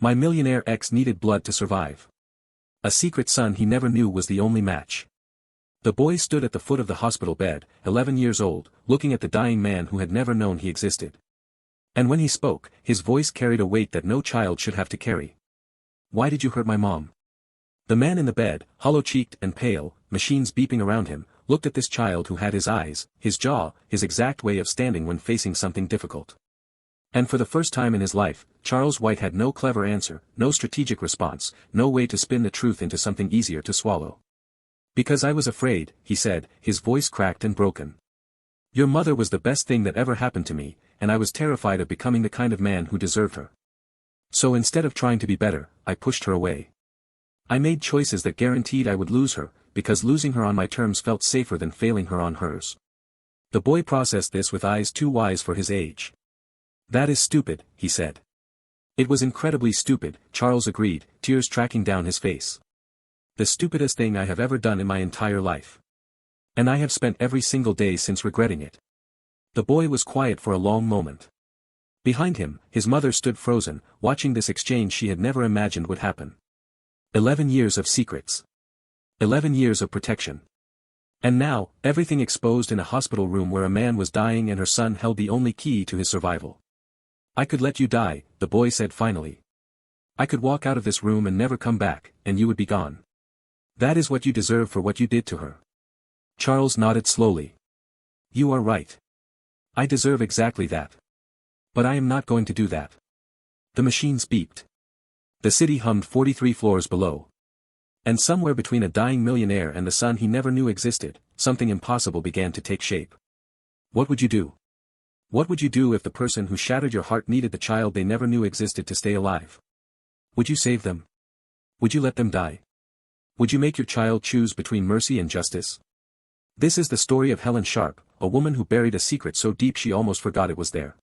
My millionaire ex needed blood to survive. A secret son he never knew was the only match. The boy stood at the foot of the hospital bed, 11 years old, looking at the dying man who had never known he existed. And when he spoke, his voice carried a weight that no child should have to carry. Why did you hurt my mom? The man in the bed, hollow-cheeked and pale, machines beeping around him, looked at this child who had his eyes, his jaw, his exact way of standing when facing something difficult. And for the first time in his life, Charles White had no clever answer, no strategic response, no way to spin the truth into something easier to swallow. Because I was afraid, he said, his voice cracked and broken. Your mother was the best thing that ever happened to me, and I was terrified of becoming the kind of man who deserved her. So instead of trying to be better, I pushed her away. I made choices that guaranteed I would lose her, because losing her on my terms felt safer than failing her on hers. The boy processed this with eyes too wise for his age. That is stupid, he said. It was incredibly stupid, Charles agreed, tears tracking down his face. The stupidest thing I have ever done in my entire life. And I have spent every single day since regretting it. The boy was quiet for a long moment. Behind him, his mother stood frozen, watching this exchange she had never imagined would happen. 11 years of secrets. 11 years of protection. And now, everything exposed in a hospital room where a man was dying and her son held the only key to his survival. I could let you die, the boy said finally. I could walk out of this room and never come back, and you would be gone. That is what you deserve for what you did to her. Charles nodded slowly. You are right. I deserve exactly that. But I am not going to do that. The machines beeped. The city hummed 43 floors below. And somewhere between a dying millionaire and the son he never knew existed, something impossible began to take shape. What would you do? What would you do if the person who shattered your heart needed the child they never knew existed to stay alive? Would you save them? Would you let them die? Would you make your child choose between mercy and justice? This is the story of Helen Sharp, a woman who buried a secret so deep she almost forgot it was there.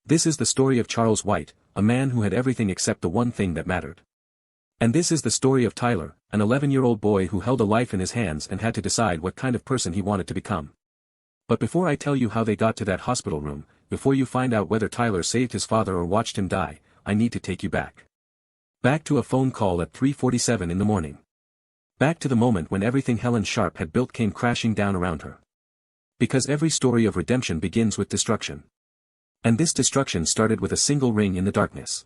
This is the story of Charles White, a man who had everything except the one thing that mattered. And this is the story of Tyler, an 11-year-old boy who held a life in his hands and had to decide what kind of person he wanted to become. But before I tell you how they got to that hospital room, before you find out whether Tyler saved his father or watched him die, I need to take you back. Back to a phone call at 3:47 in the morning. Back to the moment when everything Helen Sharp had built came crashing down around her. Because every story of redemption begins with destruction. And this destruction started with a single ring in the darkness.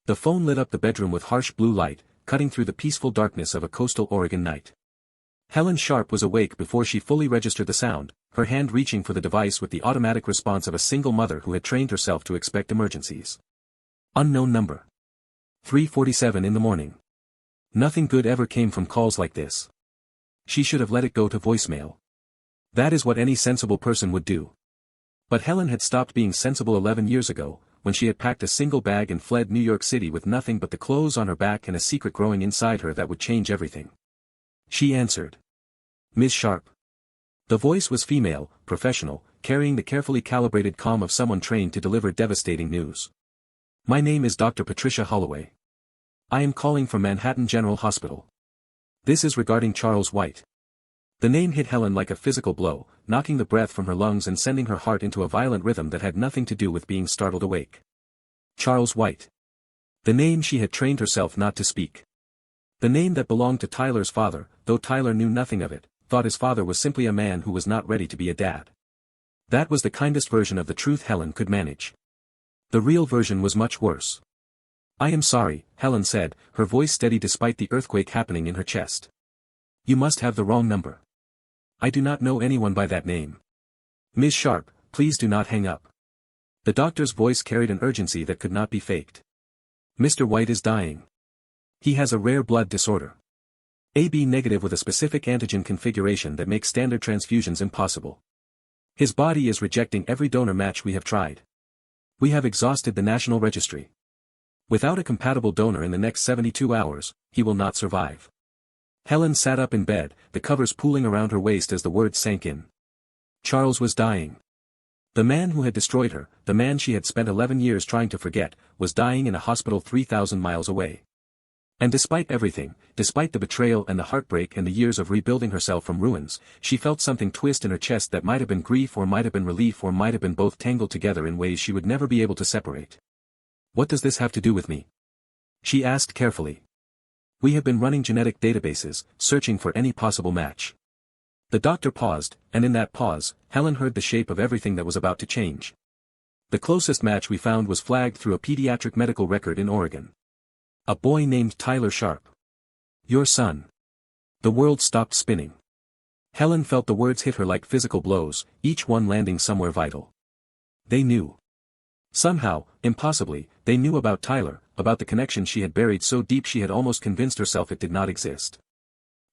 The phone lit up the bedroom with harsh blue light, cutting through the peaceful darkness of a coastal Oregon night. Helen Sharp was awake before she fully registered the sound, her hand reaching for the device with the automatic response of a single mother who had trained herself to expect emergencies. Unknown number. 3:47 in the morning. Nothing good ever came from calls like this. She should have let it go to voicemail. That is what any sensible person would do. But Helen had stopped being sensible 11 years ago, when she had packed a single bag and fled New York City with nothing but the clothes on her back and a secret growing inside her that would change everything. She answered. Ms. Sharp. The voice was female, professional, carrying the carefully calibrated calm of someone trained to deliver devastating news. My name is Dr. Patricia Holloway. I am calling from Manhattan General Hospital. This is regarding Charles White. The name hit Helen like a physical blow, knocking the breath from her lungs and sending her heart into a violent rhythm that had nothing to do with being startled awake. Charles White. The name she had trained herself not to speak. The name that belonged to Tyler's father, though Tyler knew nothing of it, thought his father was simply a man who was not ready to be a dad. That was the kindest version of the truth Helen could manage. The real version was much worse. I am sorry, Helen said, her voice steady despite the earthquake happening in her chest. You must have the wrong number. I do not know anyone by that name. Ms. Sharp, please do not hang up. The doctor's voice carried an urgency that could not be faked. Mr. White is dying. He has a rare blood disorder. AB negative with a specific antigen configuration that makes standard transfusions impossible. His body is rejecting every donor match we have tried. We have exhausted the national registry. Without a compatible donor in the next 72 hours, he will not survive. Helen sat up in bed, the covers pooling around her waist as the words sank in. Charles was dying. The man who had destroyed her, the man she had spent 11 years trying to forget, was dying in a hospital 3,000 miles away. And despite everything, despite the betrayal and the heartbreak and the years of rebuilding herself from ruins, she felt something twist in her chest that might have been grief or might have been relief or might have been both tangled together in ways she would never be able to separate. What does this have to do with me? She asked carefully. We have been running genetic databases, searching for any possible match. The doctor paused, and in that pause, Helen heard the shape of everything that was about to change. The closest match we found was flagged through a pediatric medical record in Oregon. A boy named Tyler Sharp. Your son. The world stopped spinning. Helen felt the words hit her like physical blows, each one landing somewhere vital. They knew. Somehow, impossibly, they knew about Tyler, about the connection she had buried so deep she had almost convinced herself it did not exist.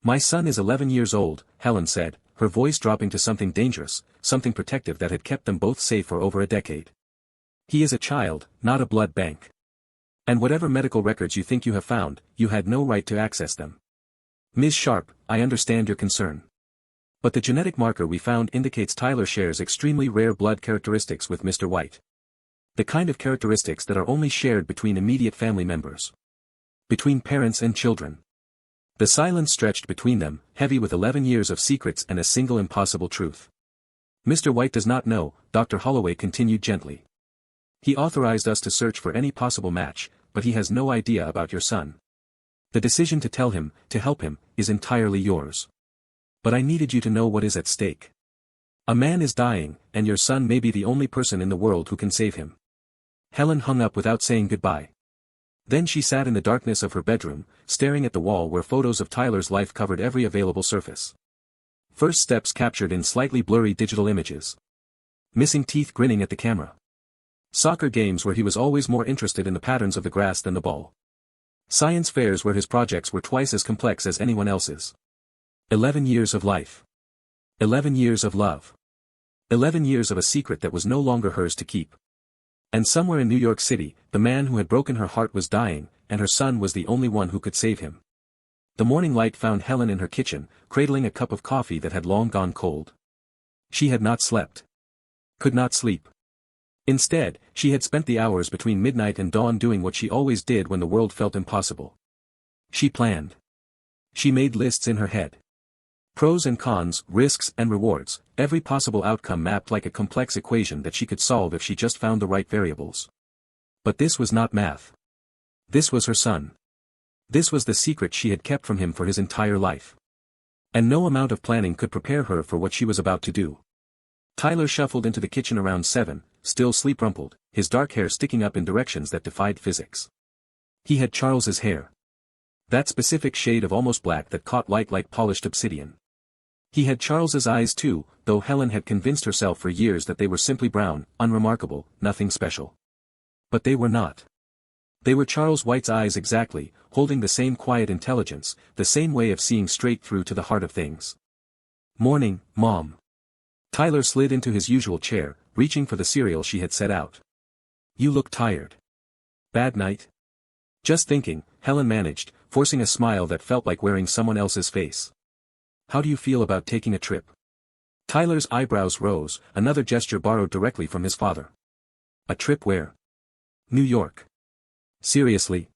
My son is 11 years old, Helen said, her voice dropping to something dangerous, something protective that had kept them both safe for over a decade. He is a child, not a blood bank. And whatever medical records you think you have found, you had no right to access them. Ms. Sharp, I understand your concern. But the genetic marker we found indicates Tyler shares extremely rare blood characteristics with Mr. White. The kind of characteristics that are only shared between immediate family members. Between parents and children. The silence stretched between them, heavy with 11 years of secrets and a single impossible truth. Mr. White does not know, Dr. Holloway continued gently. He authorized us to search for any possible match, but he has no idea about your son. The decision to tell him, to help him, is entirely yours. But I needed you to know what is at stake. A man is dying, and your son may be the only person in the world who can save him. Helen hung up without saying goodbye. Then she sat in the darkness of her bedroom, staring at the wall where photos of Tyler's life covered every available surface. First steps captured in slightly blurry digital images. Missing teeth grinning at the camera. Soccer games where he was always more interested in the patterns of the grass than the ball. Science fairs where his projects were twice as complex as anyone else's. 11 years of life. 11 years of love. 11 years of a secret that was no longer hers to keep. And somewhere in New York City, the man who had broken her heart was dying, and her son was the only one who could save him. The morning light found Helen in her kitchen, cradling a cup of coffee that had long gone cold. She had not slept. Could not sleep. Instead, she had spent the hours between midnight and dawn doing what she always did when the world felt impossible. She planned. She made lists in her head. Pros and cons, risks and rewards, every possible outcome mapped like a complex equation that she could solve if she just found the right variables. But this was not math. This was her son. This was the secret she had kept from him for his entire life. And no amount of planning could prepare her for what she was about to do. Tyler shuffled into the kitchen around 7, still sleep-rumpled, his dark hair sticking up in directions that defied physics. He had Charles's hair. That specific shade of almost black that caught light like polished obsidian. He had Charles's eyes too, though Helen had convinced herself for years that they were simply brown, unremarkable, nothing special. But they were not. They were Charles White's eyes exactly, holding the same quiet intelligence, the same way of seeing straight through to the heart of things. Morning, Mom. Tyler slid into his usual chair, reaching for the cereal she had set out. You look tired. Bad night? Just thinking, Helen managed, forcing a smile that felt like wearing someone else's face. How do you feel about taking a trip? Tyler's eyebrows rose, another gesture borrowed directly from his father. A trip where? New York. Seriously?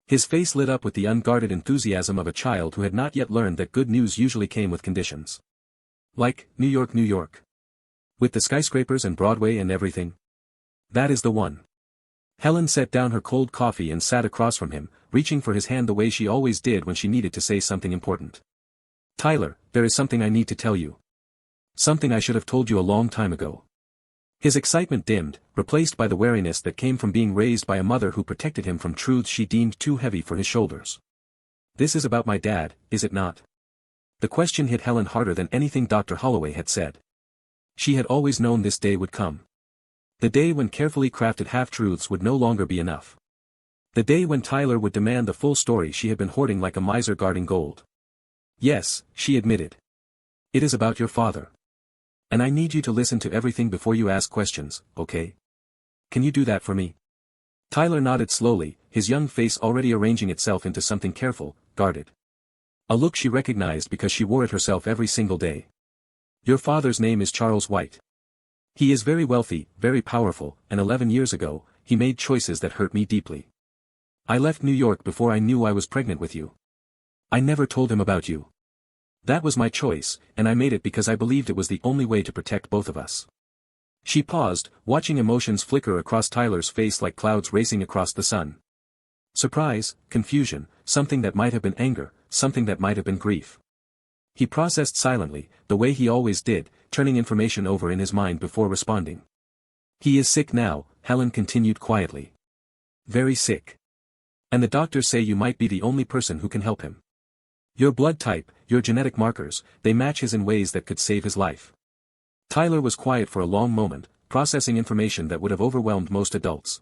His face lit up with the unguarded enthusiasm of a child who had not yet learned that good news usually came with conditions. Like, New York, New York. With the skyscrapers and Broadway and everything. That is the one. Helen set down her cold coffee and sat across from him, reaching for his hand the way she always did when she needed to say something important. Tyler, there is something I need to tell you. Something I should have told you a long time ago. His excitement dimmed, replaced by the wariness that came from being raised by a mother who protected him from truths she deemed too heavy for his shoulders. This is about my dad, is it not? The question hit Helen harder than anything Dr. Holloway had said. She had always known this day would come. The day when carefully crafted half-truths would no longer be enough. The day when Tyler would demand the full story she had been hoarding like a miser guarding gold. Yes, she admitted. It is about your father. And I need you to listen to everything before you ask questions, okay? Can you do that for me? Tyler nodded slowly, his young face already arranging itself into something careful, guarded. A look she recognized because she wore it herself every single day. Your father's name is Charles White. He is very wealthy, very powerful, and 11 years ago, he made choices that hurt me deeply. I left New York before I knew I was pregnant with you. I never told him about you. That was my choice, and I made it because I believed it was the only way to protect both of us. She paused, watching emotions flicker across Tyler's face like clouds racing across the sun. Surprise, confusion, something that might have been anger, something that might have been grief. He processed silently, the way he always did, turning information over in his mind before responding. He is sick now, Helen continued quietly. Very sick. And the doctors say you might be the only person who can help him. Your blood type, your genetic markers, they match his in ways that could save his life. Tyler was quiet for a long moment, processing information that would have overwhelmed most adults.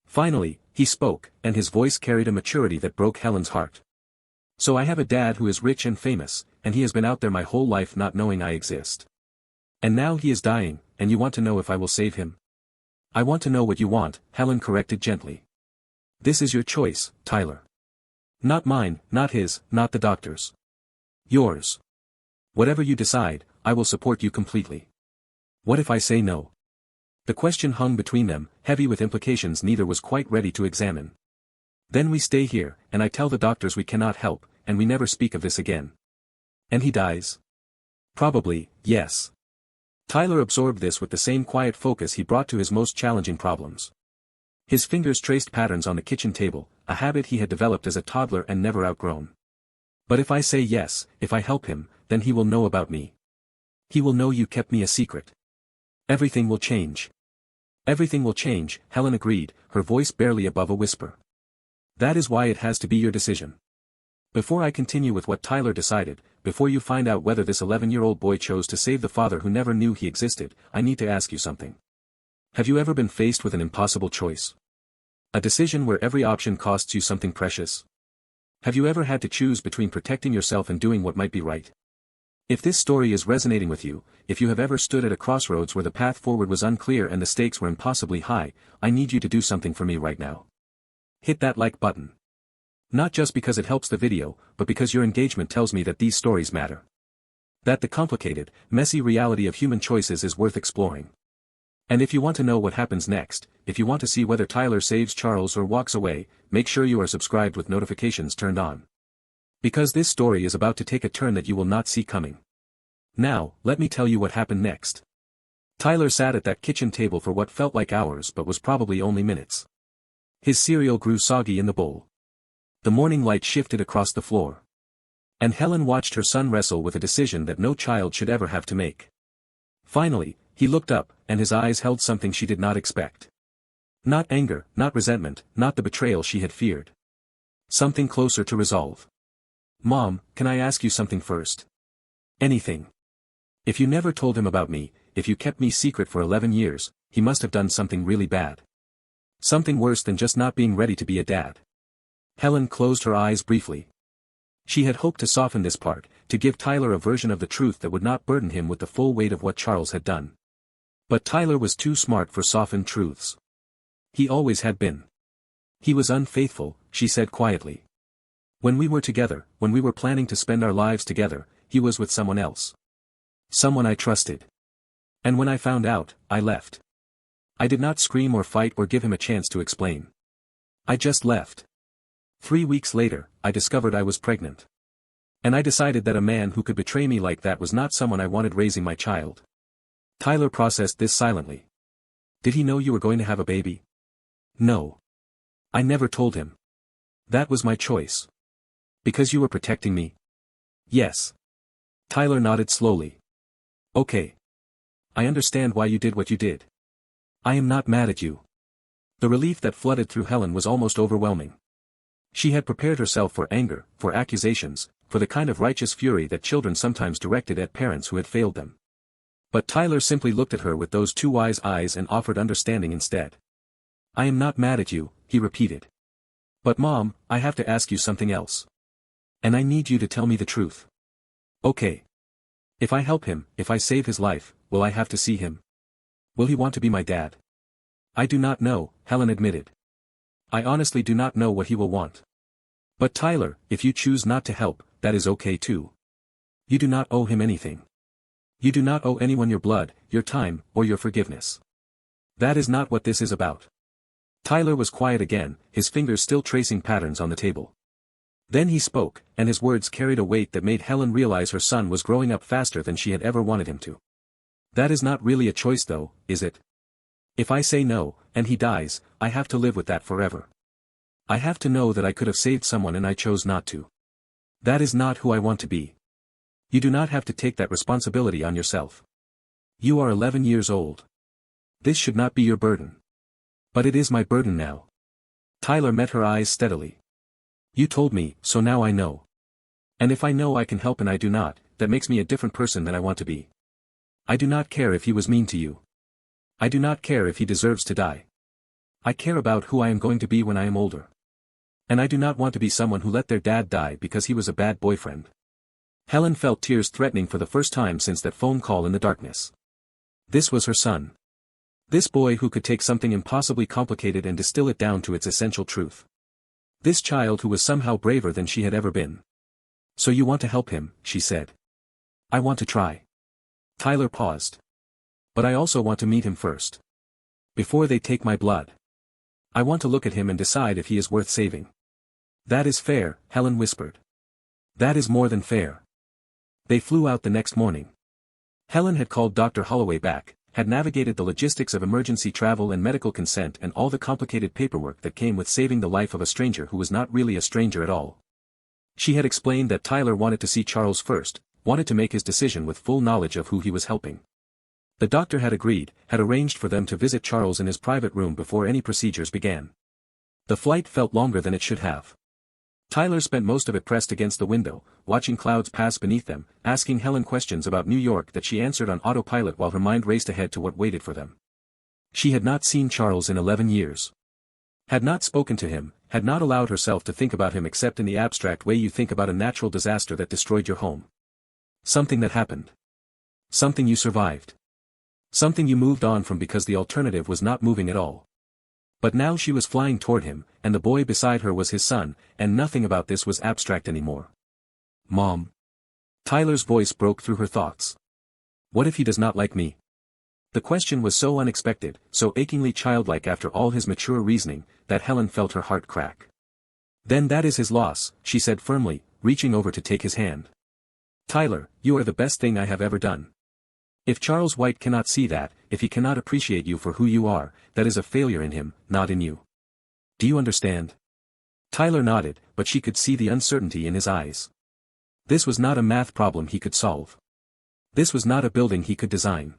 Finally, he spoke, and his voice carried a maturity that broke Helen's heart. So I have a dad who is rich and famous, and he has been out there my whole life not knowing I exist. And now he is dying, and you want to know if I will save him? I want to know what you want, Helen corrected gently. This is your choice, Tyler. Not mine, not his, not the doctor's. Yours. Whatever you decide, I will support you completely. What if I say no? The question hung between them, heavy with implications neither was quite ready to examine. Then we stay here, and I tell the doctors we cannot help, and we never speak of this again. And he dies? Probably, yes. Tyler absorbed this with the same quiet focus he brought to his most challenging problems. His fingers traced patterns on the kitchen table, a habit he had developed as a toddler and never outgrown. But if I say yes, if I help him, then he will know about me. He will know you kept me a secret. Everything will change. Everything will change, Helen agreed, her voice barely above a whisper. That is why it has to be your decision. Before I continue with what Tyler decided, before you find out whether this 11-year-old boy chose to save the father who never knew he existed, I need to ask you something. Have you ever been faced with an impossible choice? A decision where every option costs you something precious? Have you ever had to choose between protecting yourself and doing what might be right? If this story is resonating with you, if you have ever stood at a crossroads where the path forward was unclear and the stakes were impossibly high, I need you to do something for me right now. Hit that like button. Not just because it helps the video, but because your engagement tells me that these stories matter. That the complicated, messy reality of human choices is worth exploring. And if you want to know what happens next, if you want to see whether Tyler saves Charles or walks away, make sure you are subscribed with notifications turned on. Because this story is about to take a turn that you will not see coming. Now, let me tell you what happened next. Tyler sat at that kitchen table for what felt like hours but was probably only minutes. His cereal grew soggy in the bowl. The morning light shifted across the floor. And Helen watched her son wrestle with a decision that no child should ever have to make. Finally, he looked up, and his eyes held something she did not expect. Not anger, not resentment, not the betrayal she had feared. Something closer to resolve. Mom, can I ask you something first? Anything. If you never told him about me, if you kept me secret for 11 years, he must have done something really bad. Something worse than just not being ready to be a dad. Helen closed her eyes briefly. She had hoped to soften this part, to give Tyler a version of the truth that would not burden him with the full weight of what Charles had done. But Tyler was too smart for softened truths. He always had been. He was unfaithful, she said quietly. When we were together, when we were planning to spend our lives together, he was with someone else. Someone I trusted. And when I found out, I left. I did not scream or fight or give him a chance to explain. I just left. 3 weeks later, I discovered I was pregnant. And I decided that a man who could betray me like that was not someone I wanted raising my child. Tyler processed this silently. Did he know you were going to have a baby? No. I never told him. That was my choice. Because you were protecting me? Yes. Tyler nodded slowly. Okay. I understand why you did what you did. I am not mad at you. The relief that flooded through Helen was almost overwhelming. She had prepared herself for anger, for accusations, for the kind of righteous fury that children sometimes directed at parents who had failed them. But Tyler simply looked at her with those two wise eyes and offered understanding instead. I am not mad at you, he repeated. But Mom, I have to ask you something else. And I need you to tell me the truth. Okay. If I help him, if I save his life, will I have to see him? Will he want to be my dad? I do not know, Helen admitted. I honestly do not know what he will want. But Tyler, if you choose not to help, that is okay too. You do not owe him anything. You do not owe anyone your blood, your time, or your forgiveness. That is not what this is about. Tyler was quiet again, his fingers still tracing patterns on the table. Then he spoke, and his words carried a weight that made Helen realize her son was growing up faster than she had ever wanted him to. That is not really a choice though, is it? If I say no, and he dies, I have to live with that forever. I have to know that I could have saved someone and I chose not to. That is not who I want to be. You do not have to take that responsibility on yourself. You are 11 years old. This should not be your burden. But it is my burden now. Tyler met her eyes steadily. You told me, so now I know. And if I know I can help and I do not, that makes me a different person than I want to be. I do not care if he was mean to you. I do not care if he deserves to die. I care about who I am going to be when I am older. And I do not want to be someone who let their dad die because he was a bad boyfriend. Helen felt tears threatening for the first time since that phone call in the darkness. This was her son. This boy who could take something impossibly complicated and distill it down to its essential truth. This child who was somehow braver than she had ever been. So you want to help him, she said. I want to try. Tyler paused. But I also want to meet him first. Before they take my blood. I want to look at him and decide if he is worth saving. That is fair, Helen whispered. That is more than fair. They flew out the next morning. Helen had called Dr. Holloway back, had navigated the logistics of emergency travel and medical consent and all the complicated paperwork that came with saving the life of a stranger who was not really a stranger at all. She had explained that Tyler wanted to see Charles first, wanted to make his decision with full knowledge of who he was helping. The doctor had agreed, had arranged for them to visit Charles in his private room before any procedures began. The flight felt longer than it should have. Tyler spent most of it pressed against the window, watching clouds pass beneath them, asking Helen questions about New York that she answered on autopilot while her mind raced ahead to what waited for them. She had not seen Charles in 11 years. Had not spoken to him, had not allowed herself to think about him except in the abstract way you think about a natural disaster that destroyed your home. Something that happened. Something you survived. Something you moved on from because the alternative was not moving at all. But now she was flying toward him, and the boy beside her was his son, and nothing about this was abstract anymore. Mom. Tyler's voice broke through her thoughts. What if he does not like me? The question was so unexpected, so achingly childlike after all his mature reasoning, that Helen felt her heart crack. Then that is his loss, she said firmly, reaching over to take his hand. Tyler, you are the best thing I have ever done. If Charles White cannot see that, if he cannot appreciate you for who you are, that is a failure in him, not in you. Do you understand? Tyler nodded, but she could see the uncertainty in his eyes. This was not a math problem he could solve. This was not a building he could design.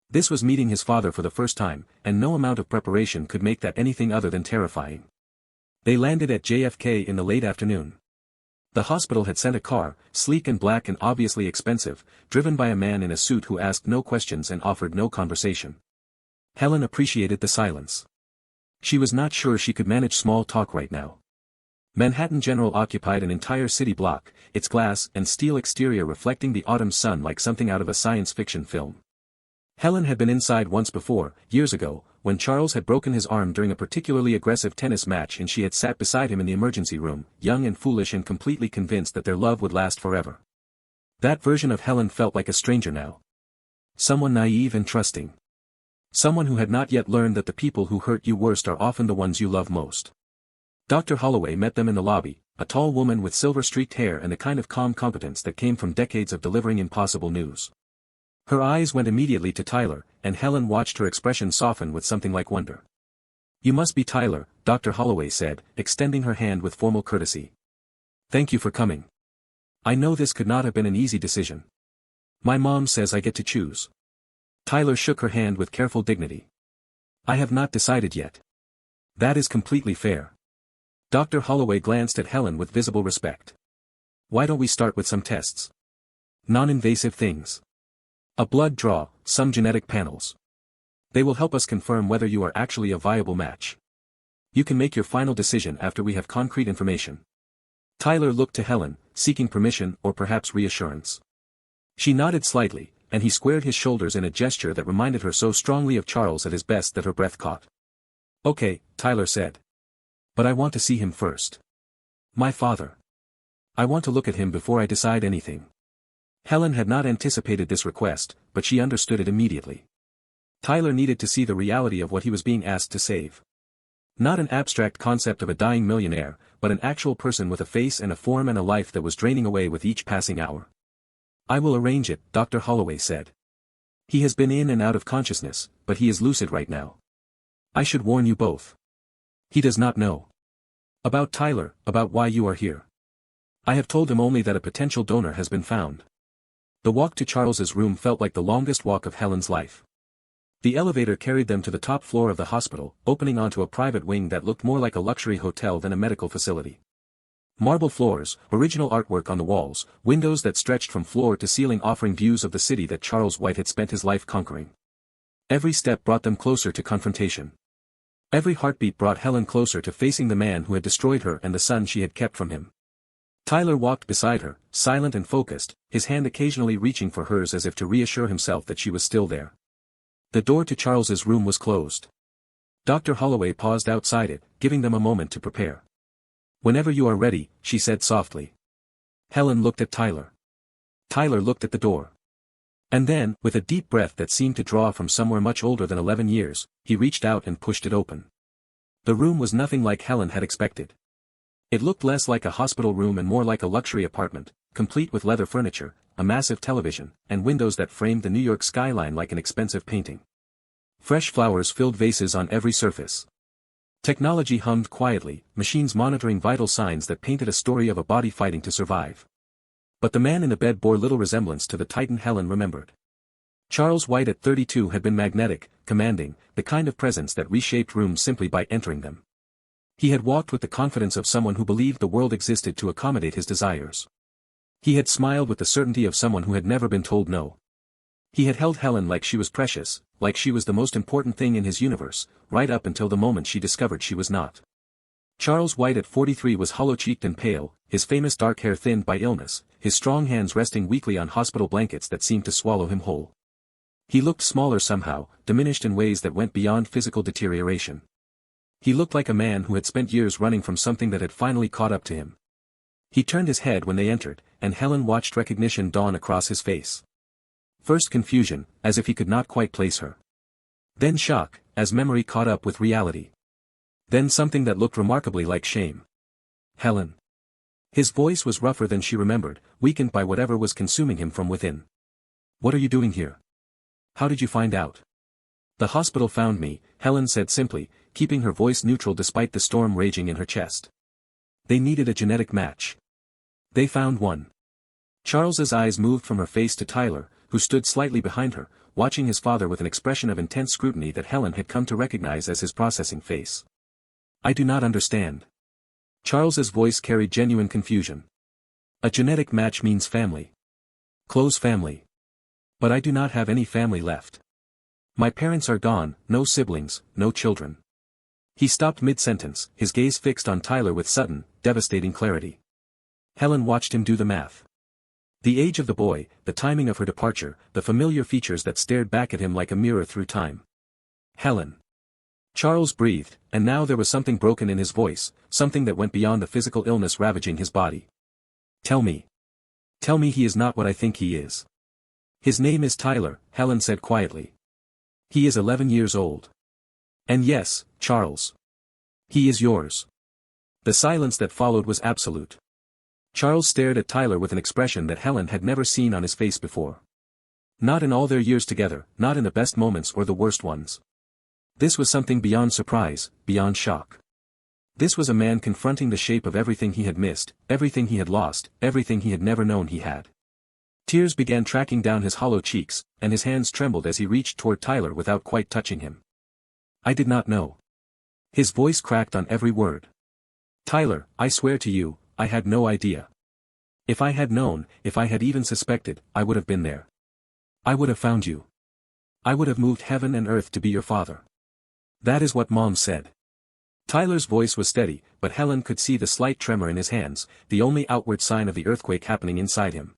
This was meeting his father for the first time, and no amount of preparation could make that anything other than terrifying. They landed at JFK in the late afternoon. The hospital had sent a car, sleek and black and obviously expensive, driven by a man in a suit who asked no questions and offered no conversation. Helen appreciated the silence. She was not sure she could manage small talk right now. Manhattan General occupied an entire city block, its glass and steel exterior reflecting the autumn sun like something out of a science fiction film. Helen had been inside once before, years ago, when Charles had broken his arm during a particularly aggressive tennis match and she had sat beside him in the emergency room, young and foolish and completely convinced that their love would last forever. That version of Helen felt like a stranger now. Someone naive and trusting. Someone who had not yet learned that the people who hurt you worst are often the ones you love most. Dr. Holloway met them in the lobby, a tall woman with silver-streaked hair and the kind of calm competence that came from decades of delivering impossible news. Her eyes went immediately to Tyler, and Helen watched her expression soften with something like wonder. You must be Tyler, Dr. Holloway said, extending her hand with formal courtesy. Thank you for coming. I know this could not have been an easy decision. My mom says I get to choose. Tyler shook her hand with careful dignity. I have not decided yet. That is completely fair. Dr. Holloway glanced at Helen with visible respect. Why don't we start with some tests? Non-invasive things. A blood draw, some genetic panels. They will help us confirm whether you are actually a viable match. You can make your final decision after we have concrete information. Tyler looked to Helen, seeking permission or perhaps reassurance. She nodded slightly, and he squared his shoulders in a gesture that reminded her so strongly of Charles at his best that her breath caught. Okay, Tyler said. But I want to see him first. My father. I want to look at him before I decide anything. Helen had not anticipated this request, but she understood it immediately. Tyler needed to see the reality of what he was being asked to save. Not an abstract concept of a dying millionaire, but an actual person with a face and a form and a life that was draining away with each passing hour. I will arrange it, Dr. Holloway said. He has been in and out of consciousness, but he is lucid right now. I should warn you both. He does not know. About Tyler, about why you are here. I have told him only that a potential donor has been found. The walk to Charles's room felt like the longest walk of Helen's life. The elevator carried them to the top floor of the hospital, opening onto a private wing that looked more like a luxury hotel than a medical facility. Marble floors, original artwork on the walls, windows that stretched from floor to ceiling offering views of the city that Charles White had spent his life conquering. Every step brought them closer to confrontation. Every heartbeat brought Helen closer to facing the man who had destroyed her and the son she had kept from him. Tyler walked beside her, silent and focused, his hand occasionally reaching for hers as if to reassure himself that she was still there. The door to Charles's room was closed. Dr. Holloway paused outside it, giving them a moment to prepare. "Whenever you are ready," she said softly. Helen looked at Tyler. Tyler looked at the door. And then, with a deep breath that seemed to draw from somewhere much older than 11 years, he reached out and pushed it open. The room was nothing like Helen had expected. It looked less like a hospital room and more like a luxury apartment, complete with leather furniture, a massive television, and windows that framed the New York skyline like an expensive painting. Fresh flowers filled vases on every surface. Technology hummed quietly, machines monitoring vital signs that painted a story of a body fighting to survive. But the man in the bed bore little resemblance to the titan Helen remembered. Charles White at 32 had been magnetic, commanding, the kind of presence that reshaped rooms simply by entering them. He had walked with the confidence of someone who believed the world existed to accommodate his desires. He had smiled with the certainty of someone who had never been told no. He had held Helen like she was precious, like she was the most important thing in his universe, right up until the moment she discovered she was not. Charles White at 43 was hollow-cheeked and pale, his famous dark hair thinned by illness, his strong hands resting weakly on hospital blankets that seemed to swallow him whole. He looked smaller somehow, diminished in ways that went beyond physical deterioration. He looked like a man who had spent years running from something that had finally caught up to him. He turned his head when they entered, and Helen watched recognition dawn across his face. First confusion, as if he could not quite place her. Then shock, as memory caught up with reality. Then something that looked remarkably like shame. "Helen." His voice was rougher than she remembered, weakened by whatever was consuming him from within. "What are you doing here? How did you find out?" "The hospital found me," Helen said simply, keeping her voice neutral despite the storm raging in her chest. "They needed a genetic match. They found one." Charles's eyes moved from her face to Tyler, who stood slightly behind her, watching his father with an expression of intense scrutiny that Helen had come to recognize as his processing face. "I do not understand." Charles's voice carried genuine confusion. "A genetic match means family. Close family. But I do not have any family left. My parents are gone, no siblings, no children." He stopped mid-sentence, his gaze fixed on Tyler with sudden, devastating clarity. Helen watched him do the math. The age of the boy, the timing of her departure, the familiar features that stared back at him like a mirror through time. "Helen." Charles breathed, and now there was something broken in his voice, something that went beyond the physical illness ravaging his body. "Tell me. Tell me he is not what I think he is." "His name is Tyler," Helen said quietly. "He is 11 years old. And yes, Charles. He is yours." The silence that followed was absolute. Charles stared at Tyler with an expression that Helen had never seen on his face before. Not in all their years together, not in the best moments or the worst ones. This was something beyond surprise, beyond shock. This was a man confronting the shape of everything he had missed, everything he had lost, everything he had never known he had. Tears began tracking down his hollow cheeks, and his hands trembled as he reached toward Tyler without quite touching him. "I did not know." His voice cracked on every word. "Tyler, I swear to you, I had no idea. If I had known, if I had even suspected, I would have been there. I would have found you. I would have moved heaven and earth to be your father. That is what Mom said." Tyler's voice was steady, but Helen could see the slight tremor in his hands, the only outward sign of the earthquake happening inside him.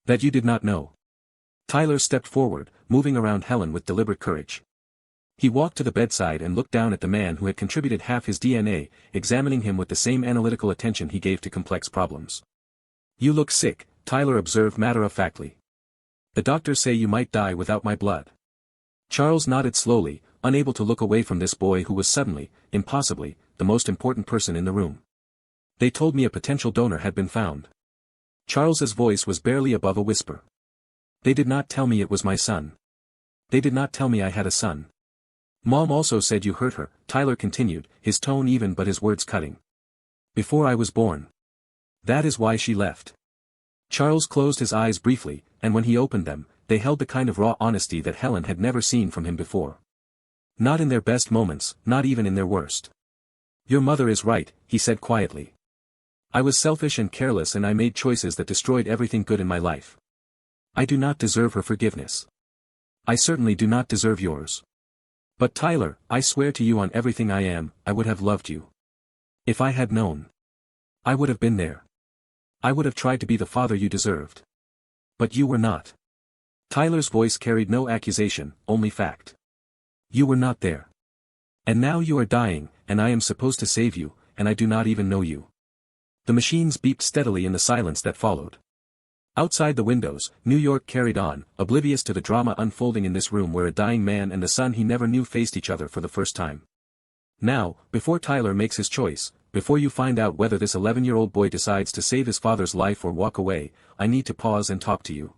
"That you did not know." Tyler stepped forward, moving around Helen with deliberate courage. He walked to the bedside and looked down at the man who had contributed half his DNA, examining him with the same analytical attention he gave to complex problems. "You look sick," Tyler observed matter-of-factly. "The doctors say you might die without my blood." Charles nodded slowly, unable to look away from this boy who was suddenly, impossibly, the most important person in the room. "They told me a potential donor had been found." Charles's voice was barely above a whisper. "They did not tell me it was my son. They did not tell me I had a son. Mom also said you hurt her," Tyler continued, his tone even but his words cutting. Before I was born. That is why she left. Charles closed his eyes briefly, and when he opened them, they held the kind of raw honesty that Helen had never seen from him before. Not in their best moments, not even in their worst. Your mother is right, he said quietly. I was selfish and careless and I made choices that destroyed everything good in my life. I do not deserve her forgiveness. I certainly do not deserve yours. But Tyler, I swear to you on everything I am, I would have loved you. If I had known. I would have been there. I would have tried to be the father you deserved. But you were not. Tyler's voice carried no accusation, only fact. You were not there. And now you are dying, and I am supposed to save you, and I do not even know you. The machines beeped steadily in the silence that followed. Outside the windows, New York carried on, oblivious to the drama unfolding in this room where a dying man and the son he never knew faced each other for the first time. Now, before Tyler makes his choice, before you find out whether this 11-year-old boy decides to save his father's life or walk away, I need to pause and talk to you.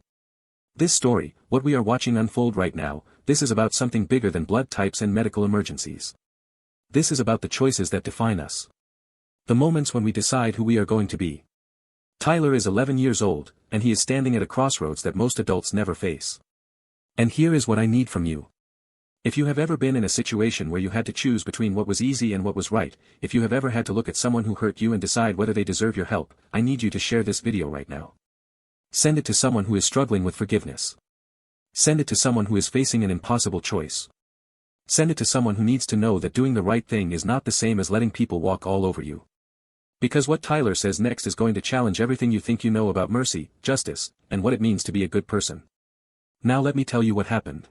This story, what we are watching unfold right now, this is about something bigger than blood types and medical emergencies. This is about the choices that define us. The moments when we decide who we are going to be. Tyler is 11 years old, and he is standing at a crossroads that most adults never face. And here is what I need from you. If you have ever been in a situation where you had to choose between what was easy and what was right, if you have ever had to look at someone who hurt you and decide whether they deserve your help, I need you to share this video right now. Send it to someone who is struggling with forgiveness. Send it to someone who is facing an impossible choice. Send it to someone who needs to know that doing the right thing is not the same as letting people walk all over you. Because what Tyler says next is going to challenge everything you think you know about mercy, justice, and what it means to be a good person. Now let me tell you what happened.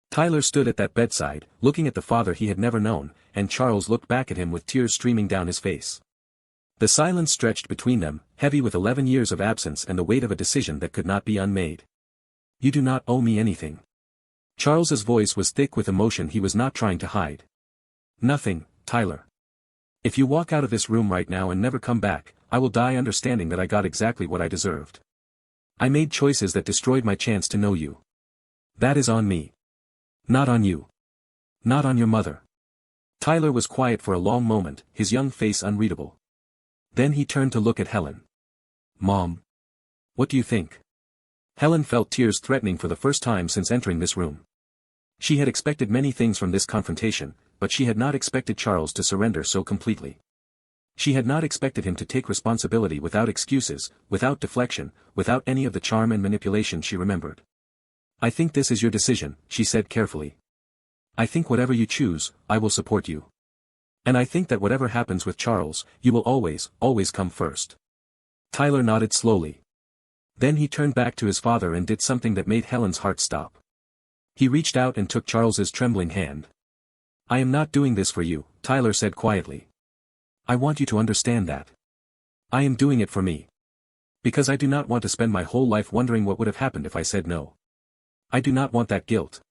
Tyler stood at that bedside, looking at the father he had never known, and Charles looked back at him with tears streaming down his face. The silence stretched between them, heavy with 11 years of absence and the weight of a decision that could not be unmade. You do not owe me anything. Charles's voice was thick with emotion he was not trying to hide. Nothing, Tyler. If you walk out of this room right now and never come back, I will die understanding that I got exactly what I deserved. I made choices that destroyed my chance to know you. That is on me. Not on you. Not on your mother. Tyler was quiet for a long moment, his young face unreadable. Then he turned to look at Helen. Mom. What do you think? Helen felt tears threatening for the first time since entering this room. She had expected many things from this confrontation, but she had not expected Charles to surrender so completely. She had not expected him to take responsibility without excuses, without deflection, without any of the charm and manipulation she remembered. I think this is your decision, she said carefully. I think whatever you choose, I will support you. And I think that whatever happens with Charles, you will always, always come first. Tyler nodded slowly. Then he turned back to his father and did something that made Helen's heart stop. He reached out and took Charles's trembling hand. I am not doing this for you, Tyler said quietly. I want you to understand that. I am doing it for me. Because I do not want to spend my whole life wondering what would have happened if I said no. I do not want that guilt.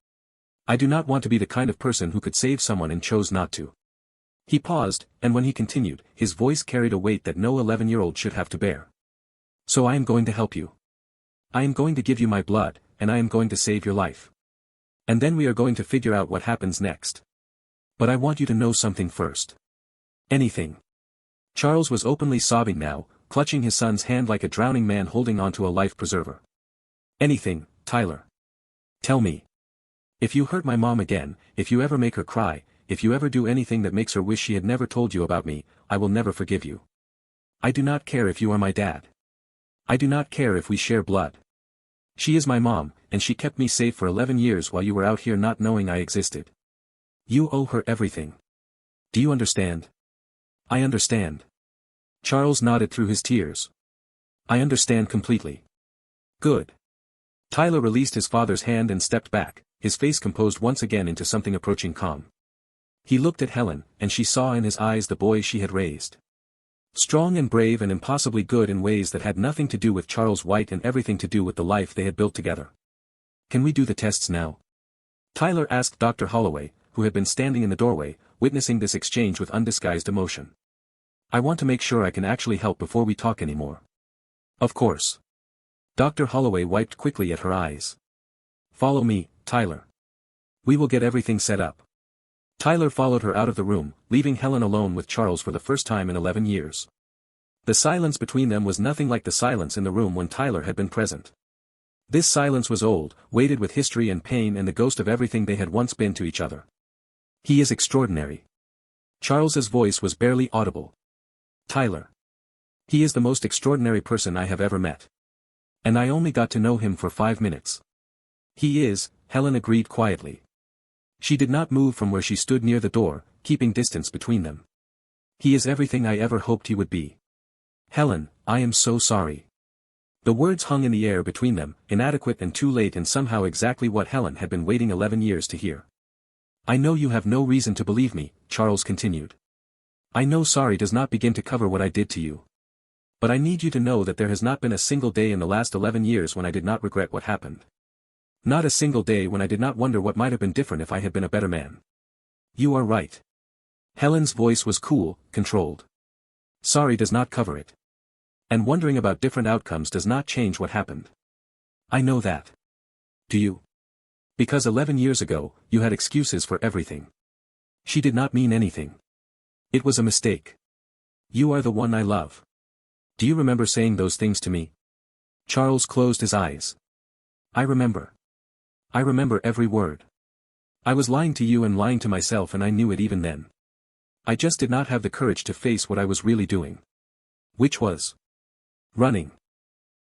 I do not want to be the kind of person who could save someone and chose not to. He paused, and when he continued, his voice carried a weight that no 11-year-old should have to bear. So I am going to help you. I am going to give you my blood, and I am going to save your life. And then we are going to figure out what happens next. But I want you to know something first. Anything. Charles was openly sobbing now, clutching his son's hand like a drowning man holding onto a life preserver. Anything, Tyler. Tell me. If you hurt my mom again, if you ever make her cry, if you ever do anything that makes her wish she had never told you about me, I will never forgive you. I do not care if you are my dad. I do not care if we share blood. She is my mom, and she kept me safe for 11 years while you were out here not knowing I existed. You owe her everything. Do you understand? I understand. Charles nodded through his tears. I understand completely. Good. Tyler released his father's hand and stepped back, his face composed once again into something approaching calm. He looked at Helen, and she saw in his eyes the boy she had raised. Strong and brave and impossibly good in ways that had nothing to do with Charles White and everything to do with the life they had built together. Can we do the tests now? Tyler asked Dr. Holloway, who had been standing in the doorway, witnessing this exchange with undisguised emotion. I want to make sure I can actually help before we talk anymore. Of course. Dr. Holloway wiped quickly at her eyes. Follow me, Tyler. We will get everything set up. Tyler followed her out of the room, leaving Helen alone with Charles for the first time in 11 years. The silence between them was nothing like the silence in the room when Tyler had been present. This silence was old, weighted with history and pain and the ghost of everything they had once been to each other. He is extraordinary. Charles's voice was barely audible. Tyler. He is the most extraordinary person I have ever met. And I only got to know him for 5 minutes. He is, Helen agreed quietly. She did not move from where she stood near the door, keeping distance between them. He is everything I ever hoped he would be. Helen, I am so sorry. The words hung in the air between them, inadequate and too late and somehow exactly what Helen had been waiting 11 years to hear. I know you have no reason to believe me, Charles continued. I know sorry does not begin to cover what I did to you. But I need you to know that there has not been a single day in the last 11 years when I did not regret what happened. Not a single day when I did not wonder what might have been different if I had been a better man. You are right. Helen's voice was cool, controlled. Sorry does not cover it. And wondering about different outcomes does not change what happened. I know that. Do you? Because 11 years ago, you had excuses for everything. She did not mean anything. It was a mistake. You are the one I love. Do you remember saying those things to me? Charles closed his eyes. I remember. I remember every word. I was lying to you and lying to myself and I knew it even then. I just did not have the courage to face what I was really doing. Which was running.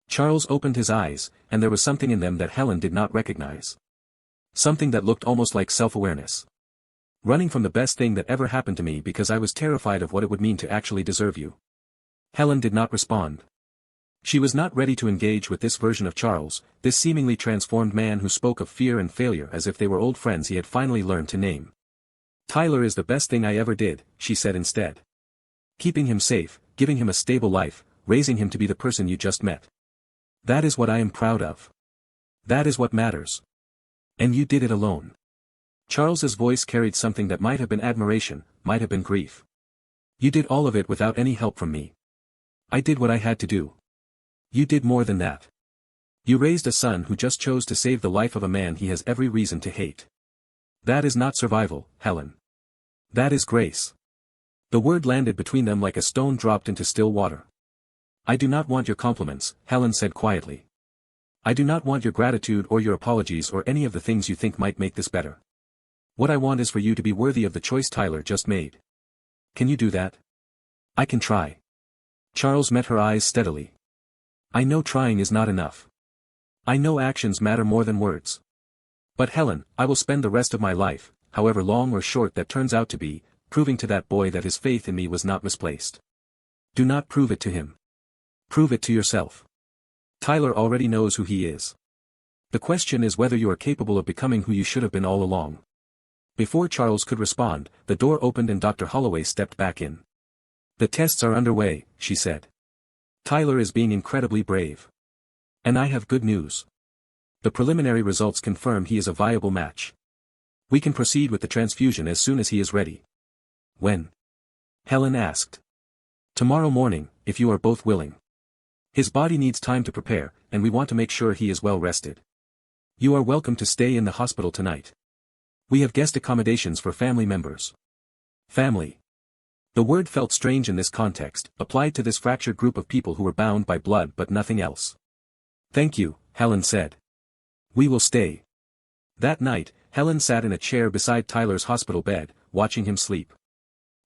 Charles opened his eyes, and there was something in them that Helen did not recognize. Something that looked almost like self-awareness. Running from the best thing that ever happened to me because I was terrified of what it would mean to actually deserve you. Helen did not respond. She was not ready to engage with this version of Charles, this seemingly transformed man who spoke of fear and failure as if they were old friends he had finally learned to name. Tyler is the best thing I ever did, she said instead. Keeping him safe, giving him a stable life, raising him to be the person you just met. That is what I am proud of. That is what matters. And you did it alone. Charles's voice carried something that might have been admiration, might have been grief. You did all of it without any help from me. I did what I had to do. You did more than that. You raised a son who just chose to save the life of a man he has every reason to hate. That is not survival, Helen. That is grace. The word landed between them like a stone dropped into still water. I do not want your compliments, Helen said quietly. I do not want your gratitude or your apologies or any of the things you think might make this better. What I want is for you to be worthy of the choice Tyler just made. Can you do that? I can try. Charles met her eyes steadily. I know trying is not enough. I know actions matter more than words. But Helen, I will spend the rest of my life, however long or short that turns out to be, proving to that boy that his faith in me was not misplaced. Do not prove it to him. Prove it to yourself. Tyler already knows who he is. The question is whether you are capable of becoming who you should have been all along. Before Charles could respond, the door opened and Dr. Holloway stepped back in. The tests are underway, she said. Tyler is being incredibly brave. And I have good news. The preliminary results confirm he is a viable match. We can proceed with the transfusion as soon as he is ready. When? Helen asked. Tomorrow morning, if you are both willing. His body needs time to prepare, and we want to make sure he is well rested. You are welcome to stay in the hospital tonight. We have guest accommodations for family members. Family. The word felt strange in this context, applied to this fractured group of people who were bound by blood but nothing else. Thank you, Helen said. We will stay. That night, Helen sat in a chair beside Tyler's hospital bed, watching him sleep.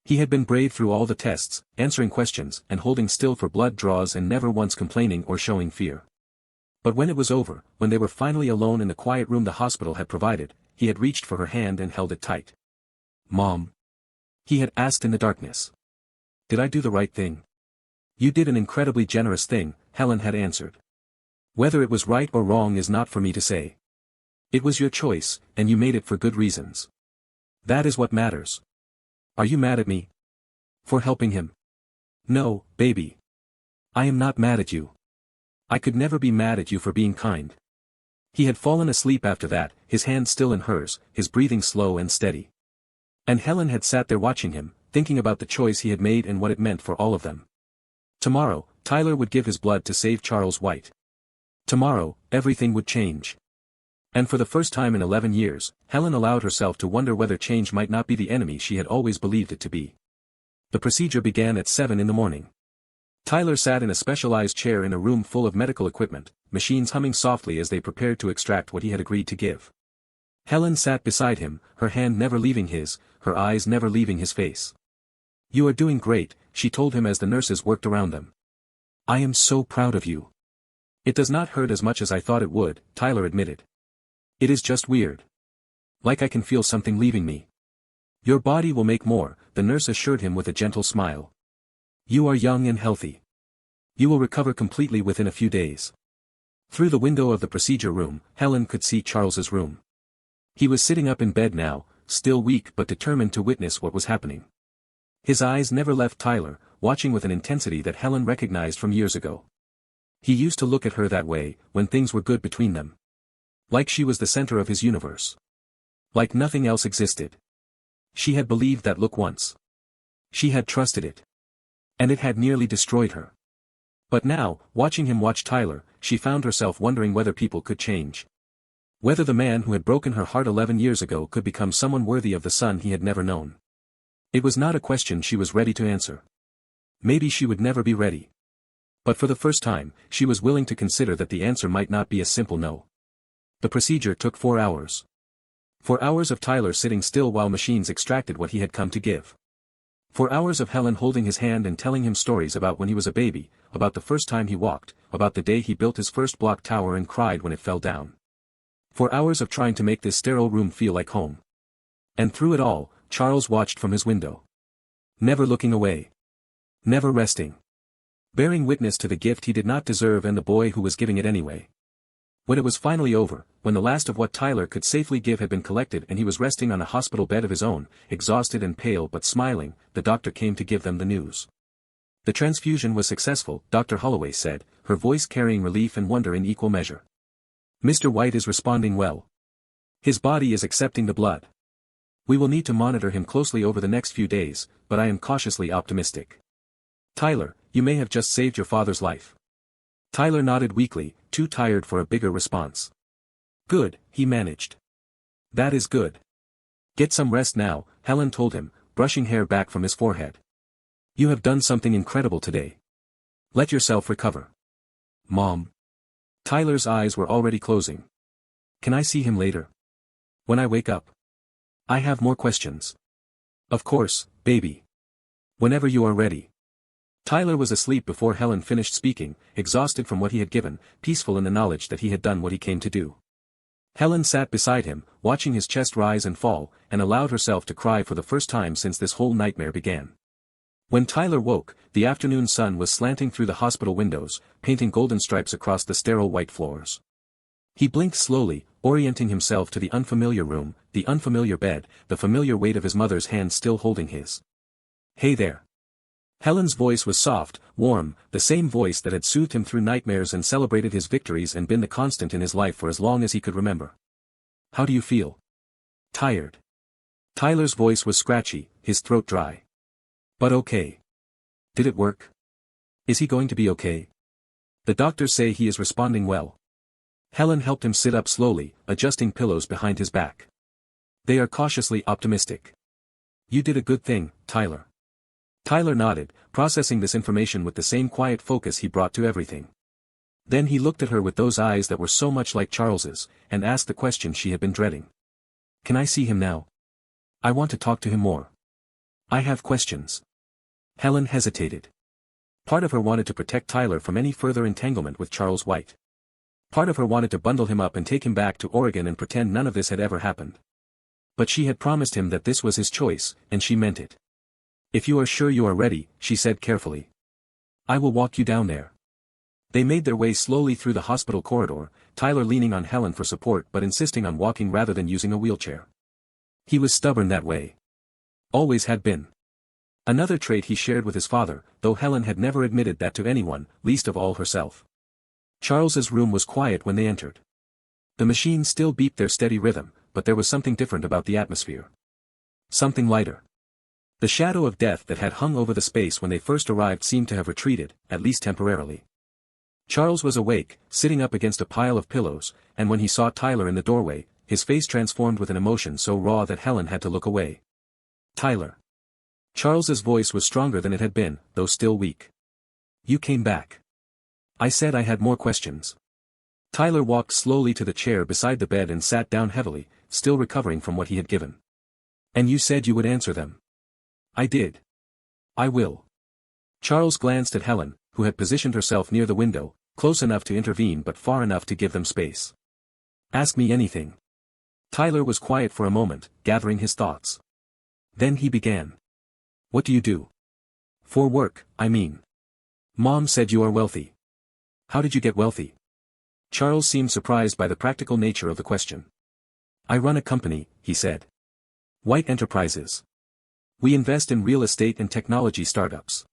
He had been brave through all the tests, answering questions and holding still for blood draws and never once complaining or showing fear. But when it was over, when they were finally alone in the quiet room the hospital had provided, he had reached for her hand and held it tight. Mom. He had asked in the darkness. Did I do the right thing? You did an incredibly generous thing, Helen had answered. Whether it was right or wrong is not for me to say. It was your choice, and you made it for good reasons. That is what matters. Are you mad at me? For helping him? No, baby. I am not mad at you. I could never be mad at you for being kind. He had fallen asleep after that, his hand still in hers, his breathing slow and steady. And Helen had sat there watching him, thinking about the choice he had made and what it meant for all of them. Tomorrow, Tyler would give his blood to save Charles White. Tomorrow, everything would change. And for the first time in 11 years, Helen allowed herself to wonder whether change might not be the enemy she had always believed it to be. The procedure began at 7 in the morning. Tyler sat in a specialized chair in a room full of medical equipment, machines humming softly as they prepared to extract what he had agreed to give. Helen sat beside him, her hand never leaving his, her eyes never leaving his face. "You are doing great," she told him as the nurses worked around them. "I am so proud of you." "It does not hurt as much as I thought it would," Tyler admitted. "It is just weird. Like I can feel something leaving me." "Your body will make more," the nurse assured him with a gentle smile. "You are young and healthy. You will recover completely within a few days." Through the window of the procedure room, Helen could see Charles's room. He was sitting up in bed now, still weak but determined to witness what was happening. His eyes never left Tyler, watching with an intensity that Helen recognized from years ago. He used to look at her that way, when things were good between them. Like she was the center of his universe. Like nothing else existed. She had believed that look once. She had trusted it. And it had nearly destroyed her. But now, watching him watch Tyler, she found herself wondering whether people could change. Whether the man who had broken her heart 11 years ago could become someone worthy of the son he had never known. It was not a question she was ready to answer. Maybe she would never be ready. But for the first time, she was willing to consider that the answer might not be a simple no. The procedure took 4 hours. 4 hours of Tyler sitting still while machines extracted what he had come to give. 4 hours of Helen holding his hand and telling him stories about when he was a baby, about the first time he walked, about the day he built his first block tower and cried when it fell down. 4 hours of trying to make this sterile room feel like home. And through it all, Charles watched from his window. Never looking away. Never resting. Bearing witness to the gift he did not deserve and the boy who was giving it anyway. When it was finally over, when the last of what Tyler could safely give had been collected and he was resting on a hospital bed of his own, exhausted and pale but smiling, the doctor came to give them the news. "The transfusion was successful," Dr. Holloway said, her voice carrying relief and wonder in equal measure. "Mr. White is responding well. His body is accepting the blood. We will need to monitor him closely over the next few days, but I am cautiously optimistic. Tyler, you may have just saved your father's life." Tyler nodded weakly, too tired for a bigger response. "Good," he managed. "That is good. Get some rest now," Helen told him, brushing hair back from his forehead. "You have done something incredible today. Let yourself recover." "Mom." Tyler's eyes were already closing. "Can I see him later? When I wake up? I have more questions." "Of course, baby. Whenever you are ready." Tyler was asleep before Helen finished speaking, exhausted from what he had given, peaceful in the knowledge that he had done what he came to do. Helen sat beside him, watching his chest rise and fall, and allowed herself to cry for the first time since this whole nightmare began. When Tyler woke, the afternoon sun was slanting through the hospital windows, painting golden stripes across the sterile white floors. He blinked slowly, orienting himself to the unfamiliar room, the unfamiliar bed, the familiar weight of his mother's hand still holding his. "Hey there." Helen's voice was soft, warm, the same voice that had soothed him through nightmares and celebrated his victories and been the constant in his life for as long as he could remember. "How do you feel?" "Tired." Tyler's voice was scratchy, his throat dry. "But okay. Did it work? Is he going to be okay?" "The doctors say he is responding well." Helen helped him sit up slowly, adjusting pillows behind his back. "They are cautiously optimistic." "You did a good thing, Tyler." Tyler nodded, processing this information with the same quiet focus he brought to everything. Then he looked at her with those eyes that were so much like Charles's, and asked the question she had been dreading. "Can I see him now? I want to talk to him more. I have questions." Helen hesitated. Part of her wanted to protect Tyler from any further entanglement with Charles White. Part of her wanted to bundle him up and take him back to Oregon and pretend none of this had ever happened. But she had promised him that this was his choice, and she meant it. "If you are sure you are ready," she said carefully. "I will walk you down there." They made their way slowly through the hospital corridor, Tyler leaning on Helen for support but insisting on walking rather than using a wheelchair. He was stubborn that way. Always had been. Another trait he shared with his father, though Helen had never admitted that to anyone, least of all herself. Charles's room was quiet when they entered. The machines still beeped their steady rhythm, but there was something different about the atmosphere. Something lighter. The shadow of death that had hung over the space when they first arrived seemed to have retreated, at least temporarily. Charles was awake, sitting up against a pile of pillows, and when he saw Tyler in the doorway, his face transformed with an emotion so raw that Helen had to look away. "Tyler." Charles's voice was stronger than it had been, though still weak. You came back. I said I had more questions. Tyler walked slowly to the chair beside the bed and sat down heavily, still recovering from what he had given. And you said you would answer them. I did. I will. Charles glanced at Helen, who had positioned herself near the window, close enough to intervene but far enough to give them space. Ask me anything. Tyler was quiet for a moment, gathering his thoughts. Then he began. What do you do? For work, I mean. Mom said you are wealthy. How did you get wealthy? Charles seemed surprised by the practical nature of the question. I run a company, he said. White Enterprises. We invest in real estate and technology startups.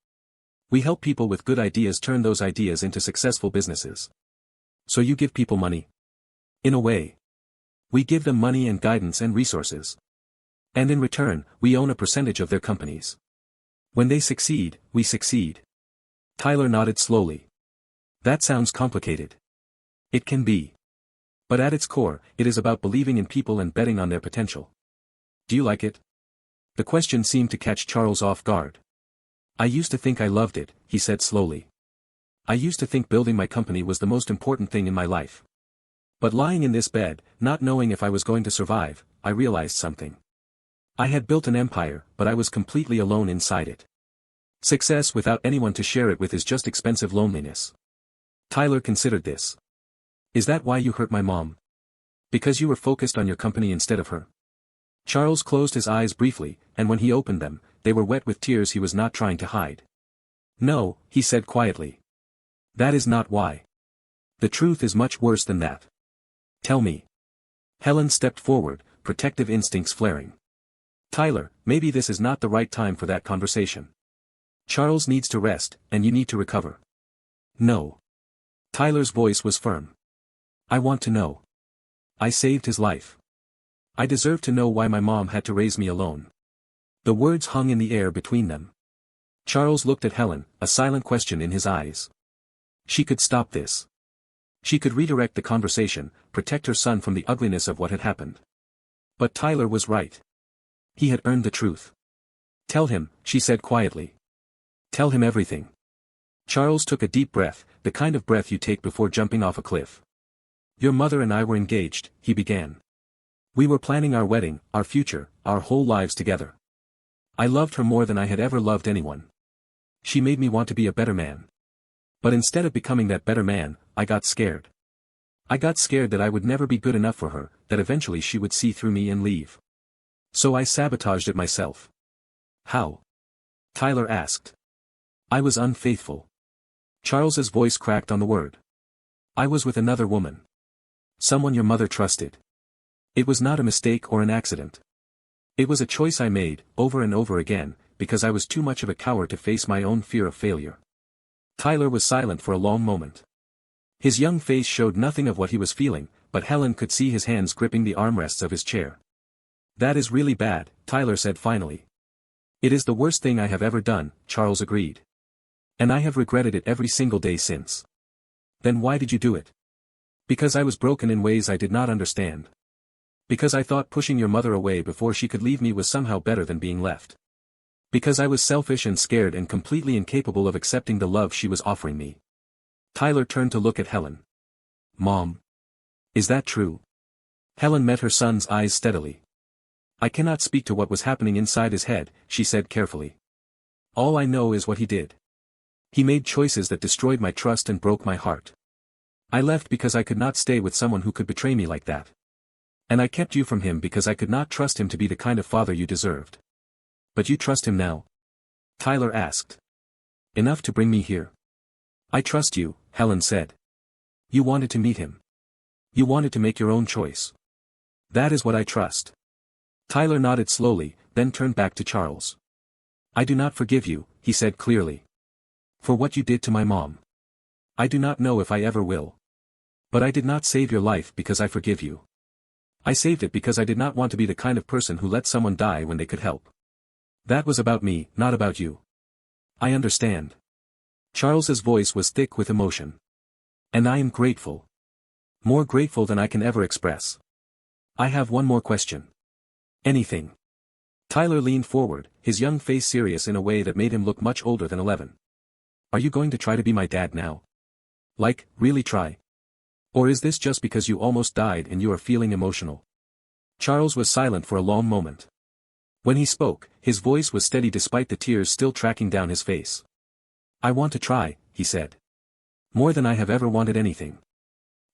We help people with good ideas turn those ideas into successful businesses. So you give people money? In a way. We give them money and guidance and resources. And in return, we own a percentage of their companies. When they succeed, we succeed. Tyler nodded slowly. That sounds complicated. It can be. But at its core, it is about believing in people and betting on their potential. Do you like it? The question seemed to catch Charles off guard. I used to think I loved it, he said slowly. I used to think building my company was the most important thing in my life. But lying in this bed, not knowing if I was going to survive, I realized something. I had built an empire, but I was completely alone inside it. Success without anyone to share it with is just expensive loneliness. Tyler considered this. Is that why you hurt my mom? Because you were focused on your company instead of her? Charles closed his eyes briefly, and when he opened them, they were wet with tears he was not trying to hide. No, he said quietly. That is not why. The truth is much worse than that. Tell me. Helen stepped forward, protective instincts flaring. Tyler, maybe this is not the right time for that conversation. Charles needs to rest, and you need to recover. No. Tyler's voice was firm. I want to know. I saved his life. I deserve to know why my mom had to raise me alone. The words hung in the air between them. Charles looked at Helen, a silent question in his eyes. She could stop this. She could redirect the conversation, protect her son from the ugliness of what had happened. But Tyler was right. He had earned the truth. Tell him, she said quietly. Tell him everything. Charles took a deep breath, the kind of breath you take before jumping off a cliff. Your mother and I were engaged, he began. We were planning our wedding, our future, our whole lives together. I loved her more than I had ever loved anyone. She made me want to be a better man. But instead of becoming that better man, I got scared. I got scared that I would never be good enough for her, that eventually she would see through me and leave. So I sabotaged it myself. How? Tyler asked. I was unfaithful. Charles's voice cracked on the word. I was with another woman. Someone your mother trusted. It was not a mistake or an accident. It was a choice I made, over and over again, because I was too much of a coward to face my own fear of failure. Tyler was silent for a long moment. His young face showed nothing of what he was feeling, but Helen could see his hands gripping the armrests of his chair. That is really bad, Tyler said finally. It is the worst thing I have ever done, Charles agreed. And I have regretted it every single day since. Then why did you do it? Because I was broken in ways I did not understand. Because I thought pushing your mother away before she could leave me was somehow better than being left. Because I was selfish and scared and completely incapable of accepting the love she was offering me. Tyler turned to look at Helen. Mom. Is that true? Helen met her son's eyes steadily. I cannot speak to what was happening inside his head, she said carefully. All I know is what he did. He made choices that destroyed my trust and broke my heart. I left because I could not stay with someone who could betray me like that. And I kept you from him because I could not trust him to be the kind of father you deserved. But you trust him now? Tyler asked. Enough to bring me here. I trust you, Helen said. You wanted to meet him. You wanted to make your own choice. That is what I trust. Tyler nodded slowly, then turned back to Charles. I do not forgive you, he said clearly. For what you did to my mom. I do not know if I ever will. But I did not save your life because I forgive you. I saved it because I did not want to be the kind of person who let someone die when they could help. That was about me, not about you. I understand. Charles's voice was thick with emotion. And I am grateful. More grateful than I can ever express. I have one more question. Anything. Tyler leaned forward, his young face serious in a way that made him look much older than 11. Are you going to try to be my dad now? Like, really try? Or is this just because you almost died and you are feeling emotional? Charles was silent for a long moment. When he spoke, his voice was steady despite the tears still tracking down his face. I want to try, he said. More than I have ever wanted anything.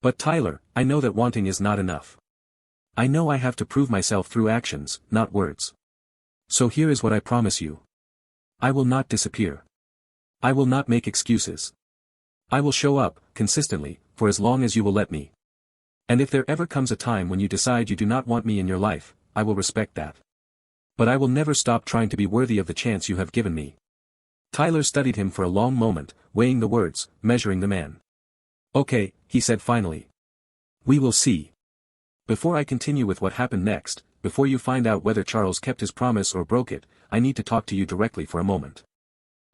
But Tyler, I know that wanting is not enough. I know I have to prove myself through actions, not words. So here is what I promise you. I will not disappear. I will not make excuses. I will show up, consistently, for as long as you will let me. And if there ever comes a time when you decide you do not want me in your life, I will respect that. But I will never stop trying to be worthy of the chance you have given me. Tyler studied him for a long moment, weighing the words, measuring the man. Okay, he said finally. We will see. Before I continue with what happened next, before you find out whether Charles kept his promise or broke it, I need to talk to you directly for a moment.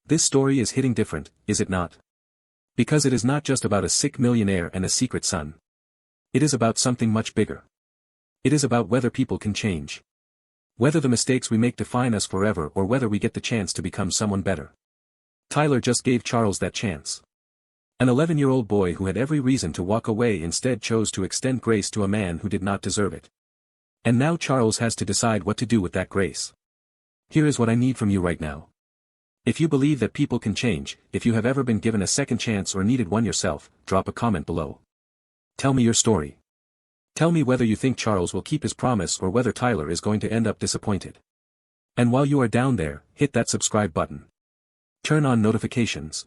This story is hitting different, is it not? Because it is not just about a sick millionaire and a secret son. It is about something much bigger. It is about whether people can change. Whether the mistakes we make define us forever or whether we get the chance to become someone better. Tyler just gave Charles that chance. An 11-year-old boy who had every reason to walk away instead chose to extend grace to a man who did not deserve it. And now Charles has to decide what to do with that grace. Here is what I need from you right now. If you believe that people can change, if you have ever been given a second chance or needed one yourself, drop a comment below. Tell me your story. Tell me whether you think Charles will keep his promise or whether Tyler is going to end up disappointed. And while you are down there, hit that subscribe button. Turn on notifications.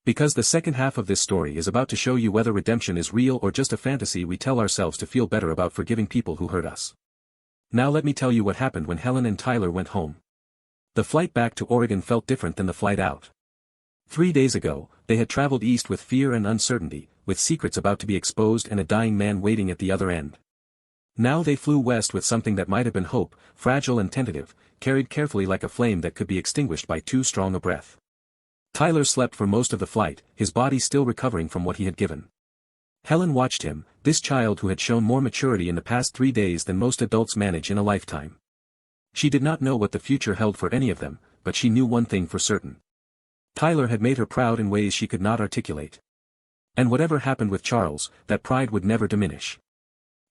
Because the second half of this story is about to show you whether redemption is real or just a fantasy we tell ourselves to feel better about forgiving people who hurt us. Now let me tell you what happened when Helen and Tyler went home. The flight back to Oregon felt different than the flight out. 3 days ago, they had traveled east with fear and uncertainty, with secrets about to be exposed and a dying man waiting at the other end. Now they flew west with something that might have been hope, fragile and tentative, carried carefully like a flame that could be extinguished by too strong a breath. Tyler slept for most of the flight, his body still recovering from what he had given. Helen watched him, this child who had shown more maturity in the past 3 days than most adults manage in a lifetime. She did not know what the future held for any of them, but she knew one thing for certain. Tyler had made her proud in ways she could not articulate. And whatever happened with Charles, that pride would never diminish.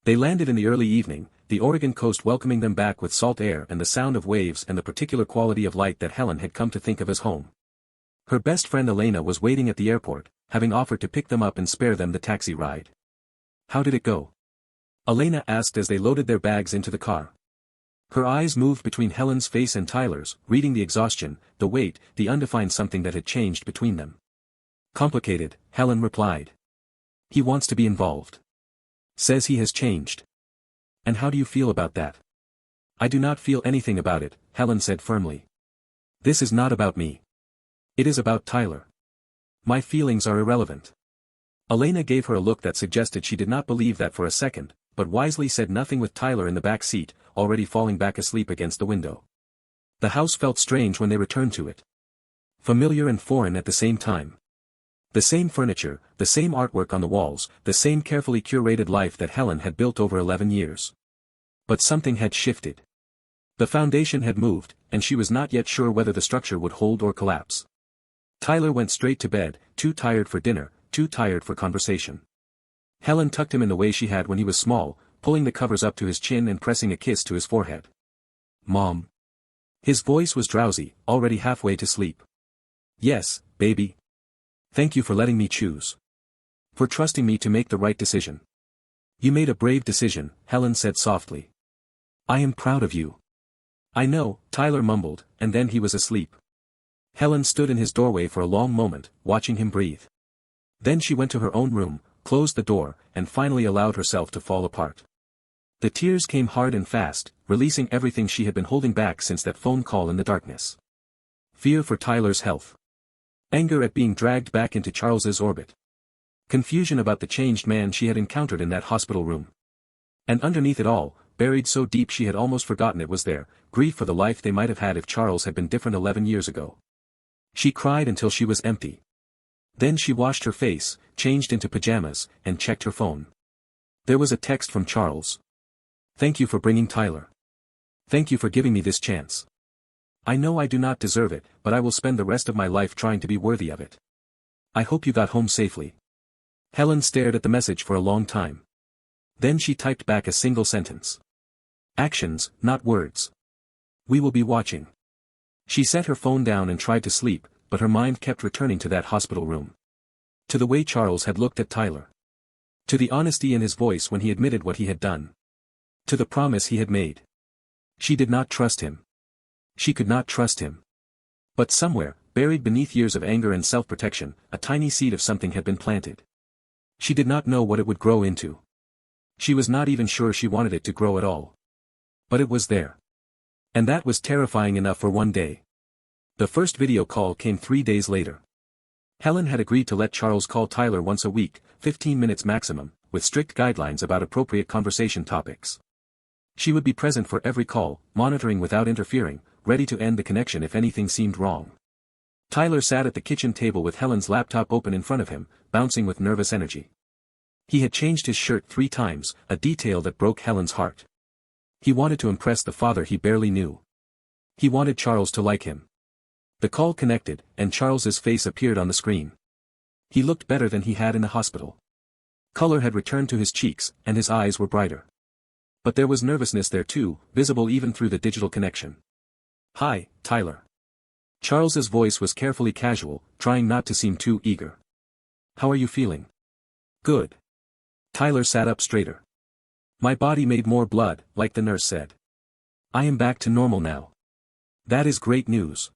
They landed in the early evening, the Oregon coast welcoming them back with salt air and the sound of waves and the particular quality of light that Helen had come to think of as home. Her best friend Elena was waiting at the airport, having offered to pick them up and spare them the taxi ride. How did it go? Elena asked as they loaded their bags into the car. Her eyes moved between Helen's face and Tyler's, reading the exhaustion, the weight, the undefined something that had changed between them. Complicated, Helen replied. He wants to be involved. Says he has changed. And how do you feel about that? I do not feel anything about it, Helen said firmly. This is not about me. It is about Tyler. My feelings are irrelevant. Elena gave her a look that suggested she did not believe that for a second, but wisely said nothing with Tyler in the back seat, already falling back asleep against the window. The house felt strange when they returned to it. Familiar and foreign at the same time. The same furniture, the same artwork on the walls, the same carefully curated life that Helen had built over 11 years. But something had shifted. The foundation had moved, and she was not yet sure whether the structure would hold or collapse. Tyler went straight to bed, too tired for dinner, too tired for conversation. Helen tucked him in the way she had when he was small, pulling the covers up to his chin and pressing a kiss to his forehead. Mom. His voice was drowsy, already halfway to sleep. Yes, baby. Thank you for letting me choose. For trusting me to make the right decision. You made a brave decision, Helen said softly. I am proud of you. I know, Tyler mumbled, and then he was asleep. Helen stood in his doorway for a long moment, watching him breathe. Then she went to her own room, closed the door, and finally allowed herself to fall apart. The tears came hard and fast, releasing everything she had been holding back since that phone call in the darkness. Fear for Tyler's health. Anger at being dragged back into Charles's orbit. Confusion about the changed man she had encountered in that hospital room. And underneath it all, buried so deep she had almost forgotten it was there, grief for the life they might have had if Charles had been different 11 years ago. She cried until she was empty. Then she washed her face, changed into pajamas, and checked her phone. There was a text from Charles. Thank you for bringing Tyler. Thank you for giving me this chance. I know I do not deserve it, but I will spend the rest of my life trying to be worthy of it. I hope you got home safely. Helen stared at the message for a long time. Then she typed back a single sentence. Actions, not words. We will be watching. She set her phone down and tried to sleep, but her mind kept returning to that hospital room. To the way Charles had looked at Tyler. To the honesty in his voice when he admitted what he had done. To the promise he had made. She did not trust him. She could not trust him. But somewhere, buried beneath years of anger and self-protection, a tiny seed of something had been planted. She did not know what it would grow into. She was not even sure she wanted it to grow at all. But it was there. And that was terrifying enough for one day. The first video call came 3 days later. Helen had agreed to let Charles call Tyler once a week, 15 minutes maximum, with strict guidelines about appropriate conversation topics. She would be present for every call, monitoring without interfering, ready to end the connection if anything seemed wrong. Tyler sat at the kitchen table with Helen's laptop open in front of him, bouncing with nervous energy. He had changed his shirt 3 times, a detail that broke Helen's heart. He wanted to impress the father he barely knew. He wanted Charles to like him. The call connected, and Charles's face appeared on the screen. He looked better than he had in the hospital. Color had returned to his cheeks, and his eyes were brighter. But there was nervousness there too, visible even through the digital connection. Hi, Tyler. Charles's voice was carefully casual, trying not to seem too eager. How are you feeling? Good. Tyler sat up straighter. My body made more blood, like the nurse said. I am back to normal now. That is great news.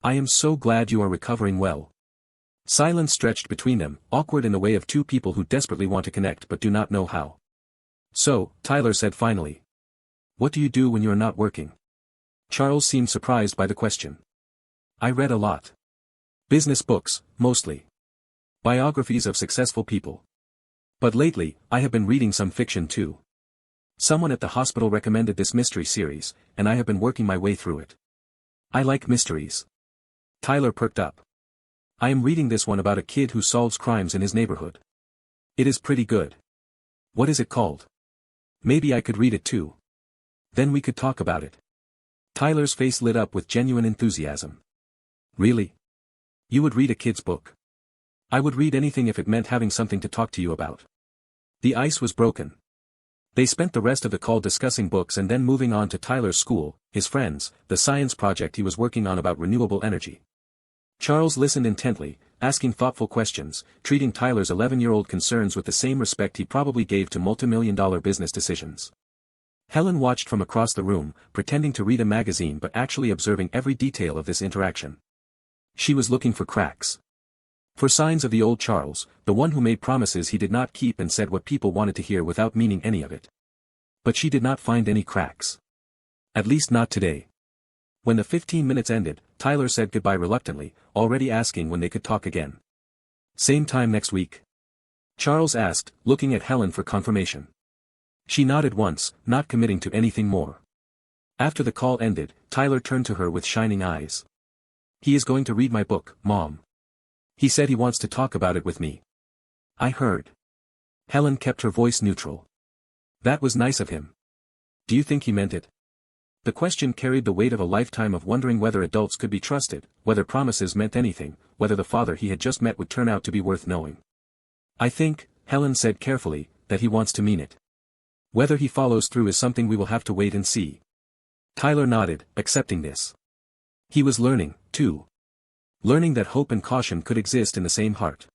I am so glad you are recovering well. Silence stretched between them, awkward in the way of two people who desperately want to connect but do not know how. So, Tyler said finally. What do you do when you are not working? Charles seemed surprised by the question. I read a lot. Business books, mostly. Biographies of successful people. But lately, I have been reading some fiction too. Someone at the hospital recommended this mystery series, and I have been working my way through it. I like mysteries. Tyler perked up. I am reading this one about a kid who solves crimes in his neighborhood. It is pretty good. What is it called? Maybe I could read it too. Then we could talk about it. Tyler's face lit up with genuine enthusiasm. Really? You would read a kid's book? I would read anything if it meant having something to talk to you about. The ice was broken. They spent the rest of the call discussing books and then moving on to Tyler's school, his friends, the science project he was working on about renewable energy. Charles listened intently, asking thoughtful questions, treating Tyler's 11-year-old concerns with the same respect he probably gave to multimillion-dollar business decisions. Helen watched from across the room, pretending to read a magazine but actually observing every detail of this interaction. She was looking for cracks. For signs of the old Charles, the one who made promises he did not keep and said what people wanted to hear without meaning any of it. But she did not find any cracks. At least not today. When the 15 minutes ended, Tyler said goodbye reluctantly, already asking when they could talk again. Same time next week? Charles asked, looking at Helen for confirmation. She nodded once, not committing to anything more. After the call ended, Tyler turned to her with shining eyes. He is going to read my book, Mom. He said he wants to talk about it with me. I heard. Helen kept her voice neutral. That was nice of him. Do you think he meant it? The question carried the weight of a lifetime of wondering whether adults could be trusted, whether promises meant anything, whether the father he had just met would turn out to be worth knowing. I think, Helen said carefully, that he wants to mean it. Whether he follows through is something we will have to wait and see. Tyler nodded, accepting this. He was learning, too. Learning that hope and caution could exist in the same heart.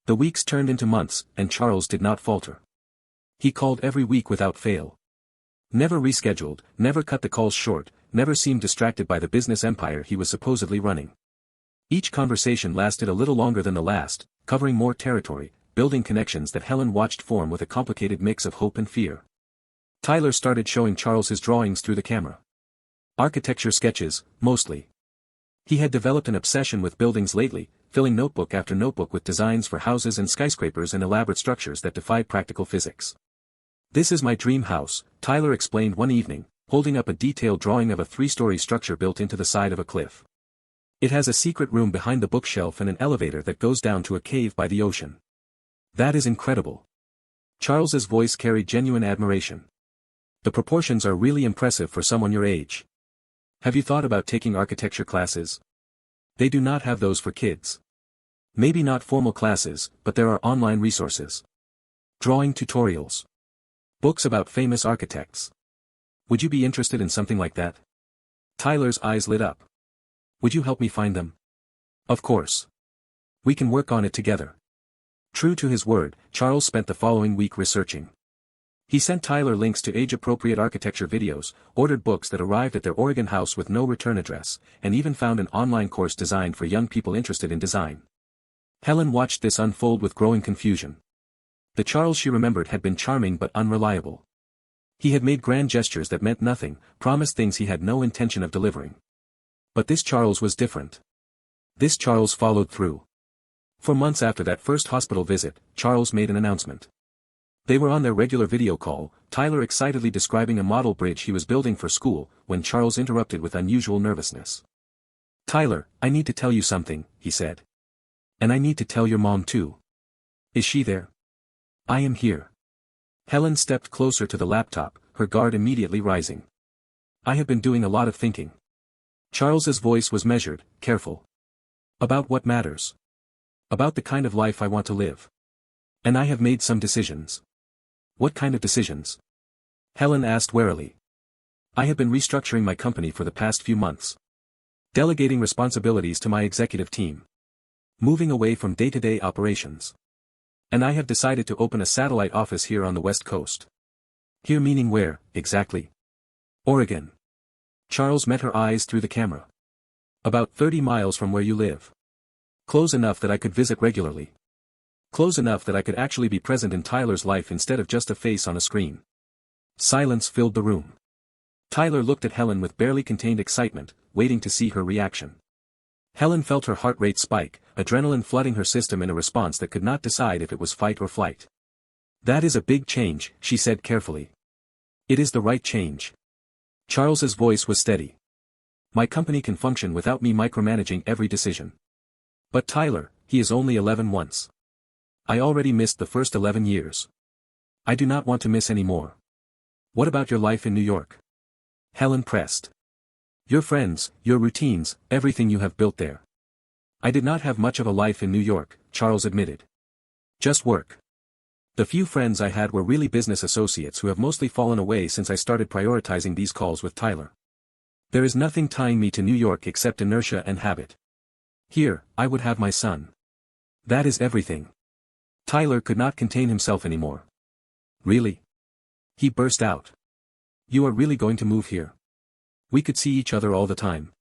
The weeks turned into months, and Charles did not falter. He called every week without fail. Never rescheduled, never cut the calls short, never seemed distracted by the business empire he was supposedly running. Each conversation lasted a little longer than the last, covering more territory, building connections that Helen watched form with a complicated mix of hope and fear. Tyler started showing Charles his drawings through the camera. Architecture sketches, mostly. He had developed an obsession with buildings lately, filling notebook after notebook with designs for houses and skyscrapers and elaborate structures that defied practical physics. This is my dream house, Tyler explained one evening, holding up a detailed drawing of a 3-story structure built into the side of a cliff. It has a secret room behind the bookshelf and an elevator that goes down to a cave by the ocean. That is incredible. Charles's voice carried genuine admiration. The proportions are really impressive for someone your age. Have you thought about taking architecture classes? They do not have those for kids. Maybe not formal classes, but there are online resources. Drawing tutorials. Books about famous architects. Would you be interested in something like that? Tyler's eyes lit up. Would you help me find them? Of course. We can work on it together. True to his word, Charles spent the following week researching. He sent Tyler links to age-appropriate architecture videos, ordered books that arrived at their Oregon house with no return address, and even found an online course designed for young people interested in design. Helen watched this unfold with growing confusion. The Charles she remembered had been charming but unreliable. He had made grand gestures that meant nothing, promised things he had no intention of delivering. But this Charles was different. This Charles followed through. For months after that first hospital visit, Charles made an announcement. They were on their regular video call, Tyler excitedly describing a model bridge he was building for school, when Charles interrupted with unusual nervousness. "Tyler, I need to tell you something," he said. "And I need to tell your mom too." "Is she there?" "I am here." Helen stepped closer to the laptop, her guard immediately rising. "I have been doing a lot of thinking." Charles's voice was measured, careful. "About what matters. About the kind of life I want to live. And I have made some decisions." "What kind of decisions?" Helen asked warily. "I have been restructuring my company for the past few months. Delegating responsibilities to my executive team. Moving away from day-to-day operations. And I have decided to open a satellite office here on the West Coast." "Here meaning where, exactly?" "Oregon." Charles met her eyes through the camera. "About 30 miles from where you live. Close enough that I could visit regularly. Close enough that I could actually be present in Tyler's life instead of just a face on a screen." Silence filled the room. Tyler looked at Helen with barely contained excitement, waiting to see her reaction. Helen felt her heart rate spike, adrenaline flooding her system in a response that could not decide if it was fight or flight. "That is a big change," she said carefully. "It is the right change." Charles's voice was steady. "My company can function without me micromanaging every decision." "But Tyler, he is only 11 once. I already missed the first 11 years. I do not want to miss any more." "What about your life in New York?" Helen pressed. "Your friends, your routines, everything you have built there." "I did not have much of a life in New York," Charles admitted. "Just work. The few friends I had were really business associates who have mostly fallen away since I started prioritizing these calls with Tyler. There is nothing tying me to New York except inertia and habit. Here, I would have my son. That is everything." Tyler could not contain himself anymore. "Really?" he burst out. "You are really going to move here? We could see each other all the time.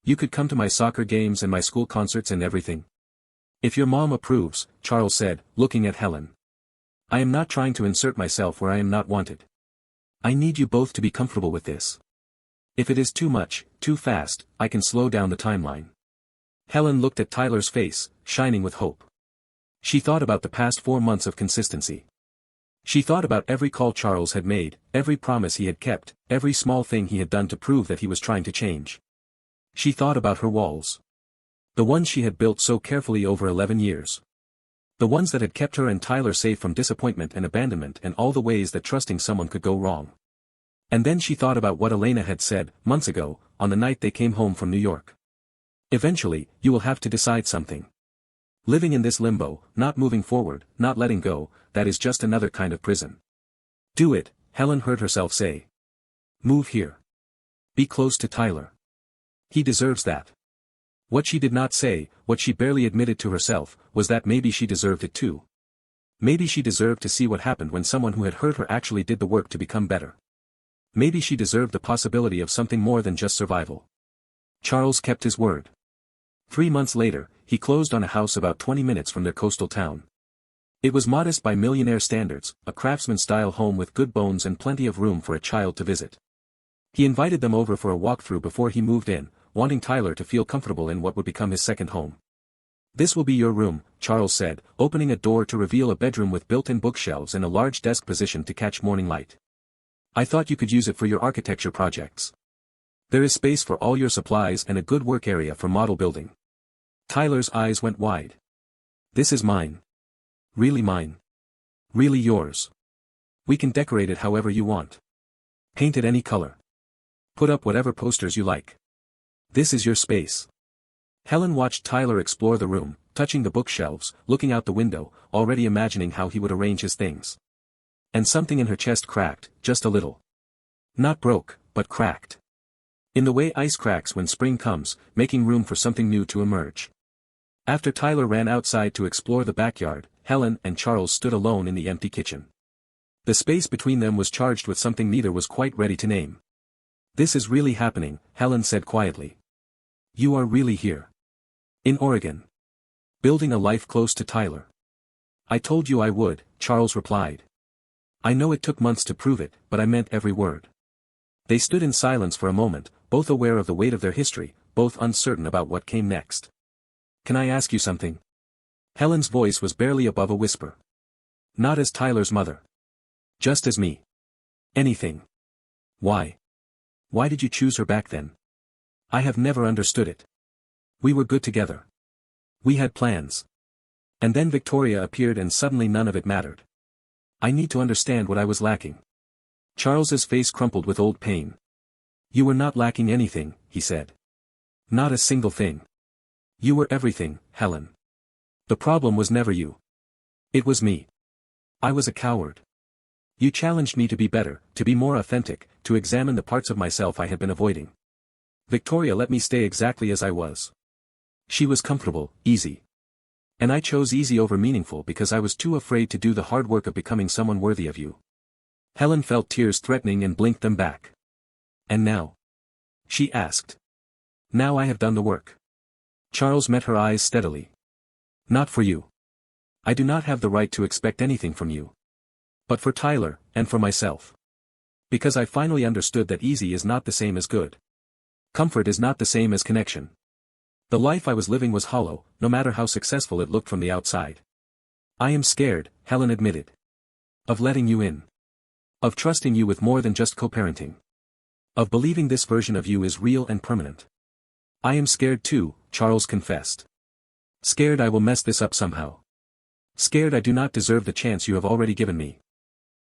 You could come to my soccer games and my school concerts and everything." "If your mom approves," Charles said, looking at Helen. "I am not trying to insert myself where I am not wanted. I need you both to be comfortable with this. If it is too much, too fast, I can slow down the timeline." Helen looked at Tyler's face, shining with hope. She thought about the past 4 months of consistency. She thought about every call Charles had made, every promise he had kept, every small thing he had done to prove that he was trying to change. She thought about her walls. The ones she had built so carefully over 11 years. The ones that had kept her and Tyler safe from disappointment and abandonment and all the ways that trusting someone could go wrong. And then she thought about what Elena had said, months ago, on the night they came home from New York. "Eventually, you will have to decide something. Living in this limbo, not moving forward, not letting go, that is just another kind of prison. Do it," Helen heard herself say. "Move here. Be close to Tyler. He deserves that." What she did not say, what she barely admitted to herself, was that maybe she deserved it too. Maybe she deserved to see what happened when someone who had hurt her actually did the work to become better. Maybe she deserved the possibility of something more than just survival. Charles kept his word. 3 months later, he closed on a house about 20 minutes from their coastal town. It was modest by Millionaire standards, a craftsman-style home with good bones and plenty of room for a child to visit. He invited them over for a walkthrough before he moved in, wanting Tyler to feel comfortable in what would become his second home. "This will be your room," Charles said, opening a door to reveal a bedroom with built-in bookshelves and a large desk positioned to catch morning light. "I thought you could use it for your architecture projects. There is space for all your supplies and a good work area for model building." Tyler's eyes went wide. "This is mine. Really mine. Really yours. We can decorate it however you want. Paint it any color. Put up whatever posters you like. This is your space. Helen watched Tyler explore the room, touching the bookshelves, looking out the window, already imagining how he would arrange his things. And something in her chest cracked, just a little. Not broke, but cracked. In the way ice cracks when spring comes, making room for something new to emerge. After Tyler ran outside to explore the backyard, Helen and Charles stood alone in the empty kitchen. The space between them was charged with something neither was quite ready to name. This is really happening, Helen said quietly. You are really here. In Oregon. Building a life close to Tyler. I told you I would, Charles replied. I know it took months to prove it, but I meant every word. They stood in silence for a moment, both aware of the weight of their history, both uncertain about what came next. Can I ask you something? Helen's voice was barely above a whisper. Not as Tyler's mother. Just as me. Anything. Why? Why did you choose her back then? I have never understood it. We were good together. We had plans. And then Victoria appeared and suddenly none of it mattered. I need to understand what I was lacking. Charles's face crumpled with old pain. You were not lacking anything, he said. Not a single thing. You were everything, Helen. The problem was never you. It was me. I was a coward. You challenged me to be better, to be more authentic, to examine the parts of myself I had been avoiding. Victoria let me stay exactly as I was. She was comfortable, easy. And I chose easy over meaningful because I was too afraid to do the hard work of becoming someone worthy of you. Helen felt tears threatening and blinked them back. And now? She asked. Now I have done the work. Charles met her eyes steadily. Not for you. I do not have the right to expect anything from you. But for Tyler, and for myself. Because I finally understood that easy is not the same as good. Comfort is not the same as connection. The life I was living was hollow, no matter how successful it looked from the outside. I am scared, Helen admitted. Of letting you in. Of trusting you with more than just co-parenting. Of believing this version of you is real and permanent. I am scared too, Charles confessed. Scared I will mess this up somehow. Scared I do not deserve the chance you have already given me.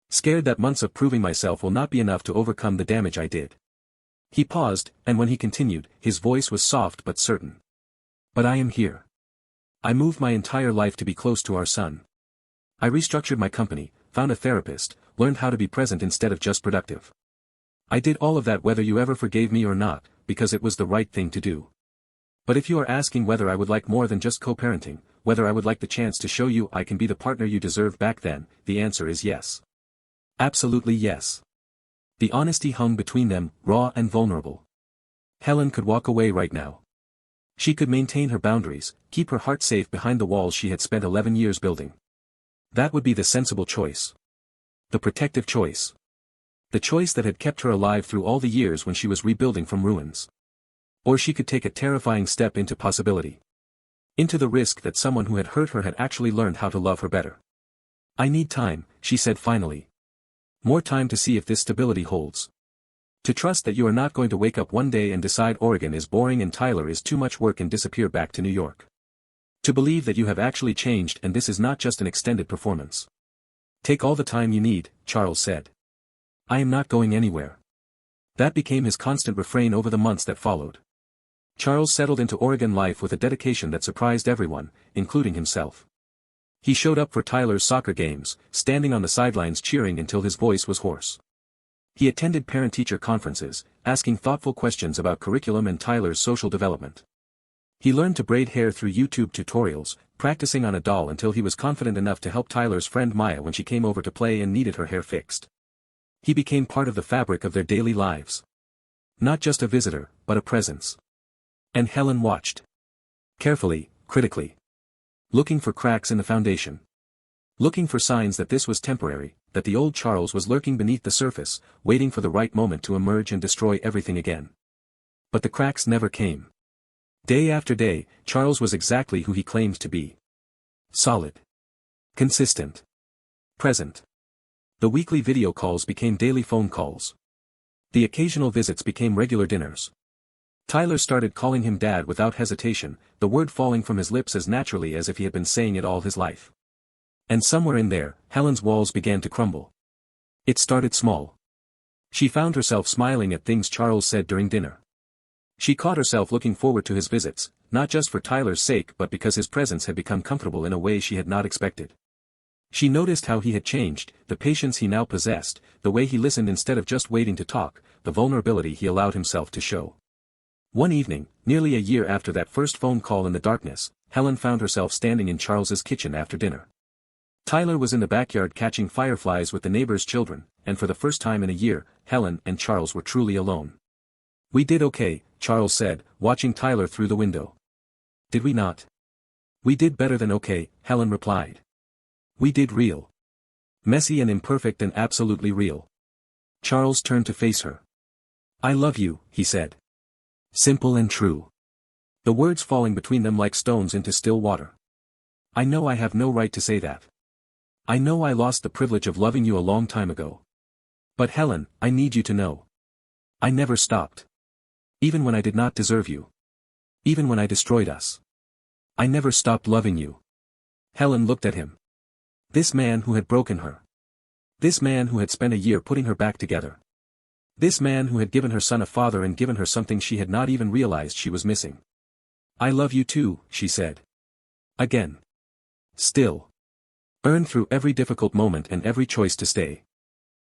Scared that months of proving myself will not be enough to overcome the damage I did. He paused, and when he continued, his voice was soft but certain. But I am here. I moved my entire life to be close to our son. I restructured my company, found a therapist, learned how to be present instead of just productive. I did all of that whether you ever forgave me or not, because it was the right thing to do. But if you are asking whether I would like more than just co-parenting, whether I would like the chance to show you I can be the partner you deserve back then, the answer is yes. Absolutely yes. The honesty hung between them, raw and vulnerable. Helen could walk away right now. She could maintain her boundaries, keep her heart safe behind the walls she had spent 11 years building. That would be the sensible choice. The protective choice. The choice that had kept her alive through all the years when she was rebuilding from ruins. Or she could take a terrifying step into possibility. Into the risk that someone who had hurt her had actually learned how to love her better. I need time, she said finally. More time to see if this stability holds. To trust that you are not going to wake up one day and decide Oregon is boring and Tyler is too much work and disappear back to New York. To believe that you have actually changed and this is not just an extended performance. Take all the time you need, Charles said. I am not going anywhere. That became his constant refrain over the months that followed. Charles settled into Oregon life with a dedication that surprised everyone, including himself. He showed up for Tyler's soccer games, standing on the sidelines cheering until his voice was hoarse. He attended parent-teacher conferences, asking thoughtful questions about curriculum and Tyler's social development. He learned to braid hair through YouTube tutorials, practicing on a doll until he was confident enough to help Tyler's friend Maya when she came over to play and needed her hair fixed. He became part of the fabric of their daily lives. Not just a visitor, but a presence. And Helen watched. Carefully, critically. Looking for cracks in the foundation. Looking for signs that this was temporary, that the old Charles was lurking beneath the surface, waiting for the right moment to emerge and destroy everything again. But the cracks never came. Day after day, Charles was exactly who he claimed to be. Solid. Consistent. Present. The weekly video calls became daily phone calls. The occasional visits became regular dinners. Tyler started calling him Dad without hesitation, the word falling from his lips as naturally as if he had been saying it all his life. And somewhere in there, Helen's walls began to crumble. It started small. She found herself smiling at things Charles said during dinner. She caught herself looking forward to his visits, not just for Tyler's sake but because his presence had become comfortable in a way she had not expected. She noticed how he had changed, the patience he now possessed, the way he listened instead of just waiting to talk, the vulnerability he allowed himself to show. One evening, nearly a year after that first phone call in the darkness, Helen found herself standing in Charles's kitchen after dinner. Tyler was in the backyard catching fireflies with the neighbor's children, and for the first time in a year, Helen and Charles were truly alone. "We did okay," Charles said, watching Tyler through the window. "Did we not?" "We did better than okay," Helen replied. "We did real. Messy and imperfect and absolutely real." Charles turned to face her. "I love you," he said. Simple and true. The words falling between them like stones into still water. "I know I have no right to say that. I know I lost the privilege of loving you a long time ago. But Helen, I need you to know. I never stopped. Even when I did not deserve you. Even when I destroyed us. I never stopped loving you." Helen looked at him. This man who had broken her. This man who had spent a year putting her back together. This man who had given her son a father and given her something she had not even realized she was missing. "I love you too," she said. Again. Still. Earned through every difficult moment and every choice to stay.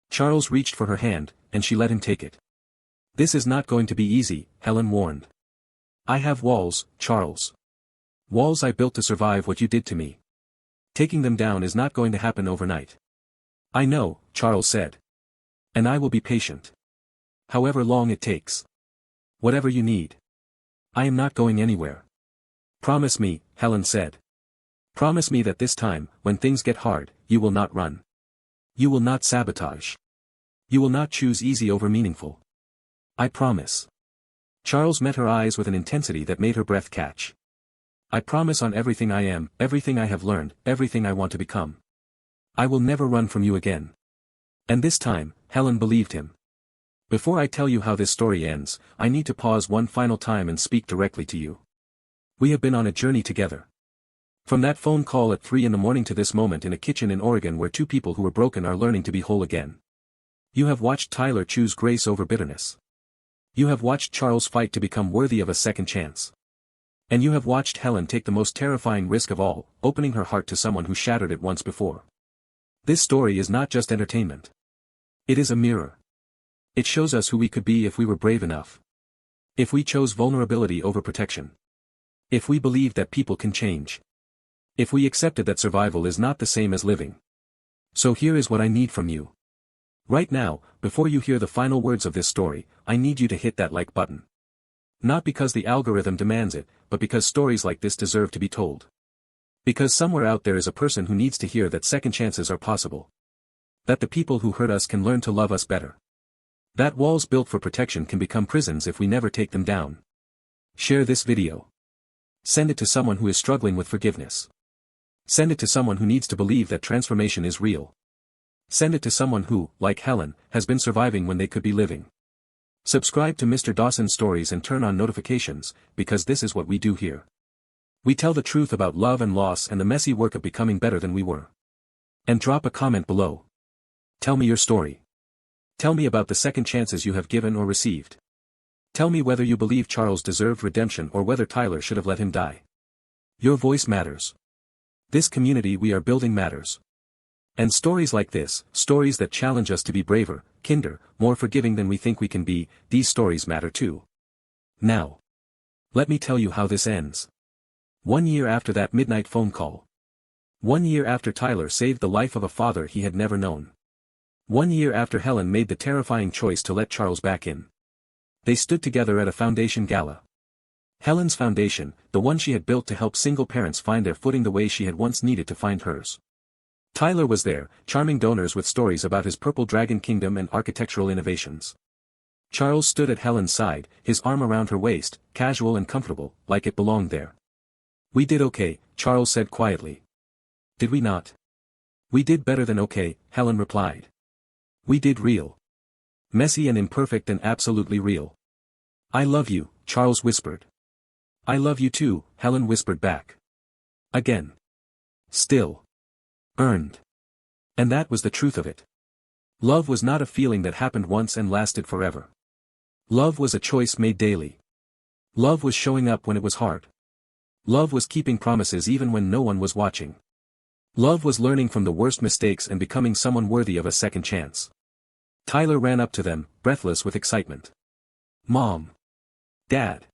Charles reached for her hand, and she let him take it. "This is not going to be easy," Helen warned. "I have walls, Charles. Walls I built to survive what you did to me. Taking them down is not going to happen overnight." "I know," Charles said. "And I will be patient. However long it takes. Whatever you need. I am not going anywhere." "Promise me," Helen said. "Promise me that this time, when things get hard, you will not run. You will not sabotage. You will not choose easy over meaningful. I promise." Charles met her eyes with an intensity that made her breath catch. "I promise on everything I am, everything I have learned, everything I want to become. I will never run from you again." And this time, Helen believed him. "Before I tell you how this story ends, I need to pause one final time and speak directly to you. We have been on a journey together. From that phone call at 3 a.m. to this moment in a kitchen in Oregon where two people who were broken are learning to be whole again. You have watched Tyler choose grace over bitterness. You have watched Charles fight to become worthy of a second chance. And you have watched Helen take the most terrifying risk of all, opening her heart to someone who shattered it once before. This story is not just entertainment. It is a mirror. It shows us who we could be if we were brave enough. If we chose vulnerability over protection. If we believed that people can change. If we accepted that survival is not the same as living. So here is what I need from you. Right now, before you hear the final words of this story, I need you to hit that like button. Not because the algorithm demands it, but because stories like this deserve to be told. Because somewhere out there is a person who needs to hear that second chances are possible. That the people who hurt us can learn to love us better. That walls built for protection can become prisons if we never take them down. Share this video. Send it to someone who is struggling with forgiveness. Send it to someone who needs to believe that transformation is real. Send it to someone who, like Helen, has been surviving when they could be living. Subscribe to Mr. Dawson's Stories and turn on notifications, because this is what we do here. We tell the truth about love and loss and the messy work of becoming better than we were. And drop a comment below. Tell me your story. Tell me about the second chances you have given or received. Tell me whether you believe Charles deserved redemption or whether Tyler should have let him die. Your voice matters. This community we are building matters. And stories like this, stories that challenge us to be braver, kinder, more forgiving than we think we can be, these stories matter too. Now. Let me tell you how this ends. 1 year after that midnight phone call. 1 year after Tyler saved the life of a father he had never known. 1 year after Helen made the terrifying choice to let Charles back in. They stood together at a foundation gala. Helen's foundation, the one she had built to help single parents find their footing the way she had once needed to find hers. Tyler was there, charming donors with stories about his purple dragon kingdom and architectural innovations. Charles stood at Helen's side, his arm around her waist, casual and comfortable, like it belonged there. "We did okay," Charles said quietly. "Did we not?" "We did better than okay," Helen replied. "We did real. Messy and imperfect and absolutely real." "I love you," Charles whispered. "I love you too," Helen whispered back. Again. Still. Earned. And that was the truth of it. Love was not a feeling that happened once and lasted forever. Love was a choice made daily. Love was showing up when it was hard. Love was keeping promises even when no one was watching. Love was learning from the worst mistakes and becoming someone worthy of a second chance. Tyler ran up to them, breathless with excitement. Mom. Dad.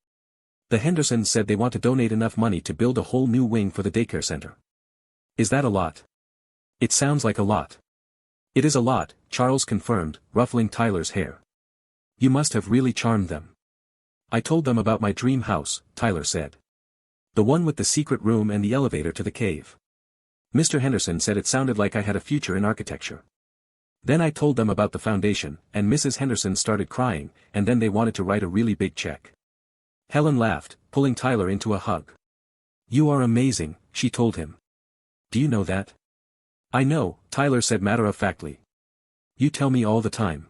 The Hendersons said they want to donate enough money to build a whole new wing for the daycare center. Is that a lot? It sounds like a lot. It is a lot, Charles confirmed, ruffling Tyler's hair. You must have really charmed them. I told them about my dream house, Tyler said. The one with the secret room and the elevator to the cave. Mr. Henderson said it sounded like I had a future in architecture. Then I told them about the foundation, and Mrs. Henderson started crying, and then they wanted to write a really big check. Helen laughed, pulling Tyler into a hug. You are amazing, she told him. Do you know that? I know, Tyler said matter-of-factly. You tell me all the time.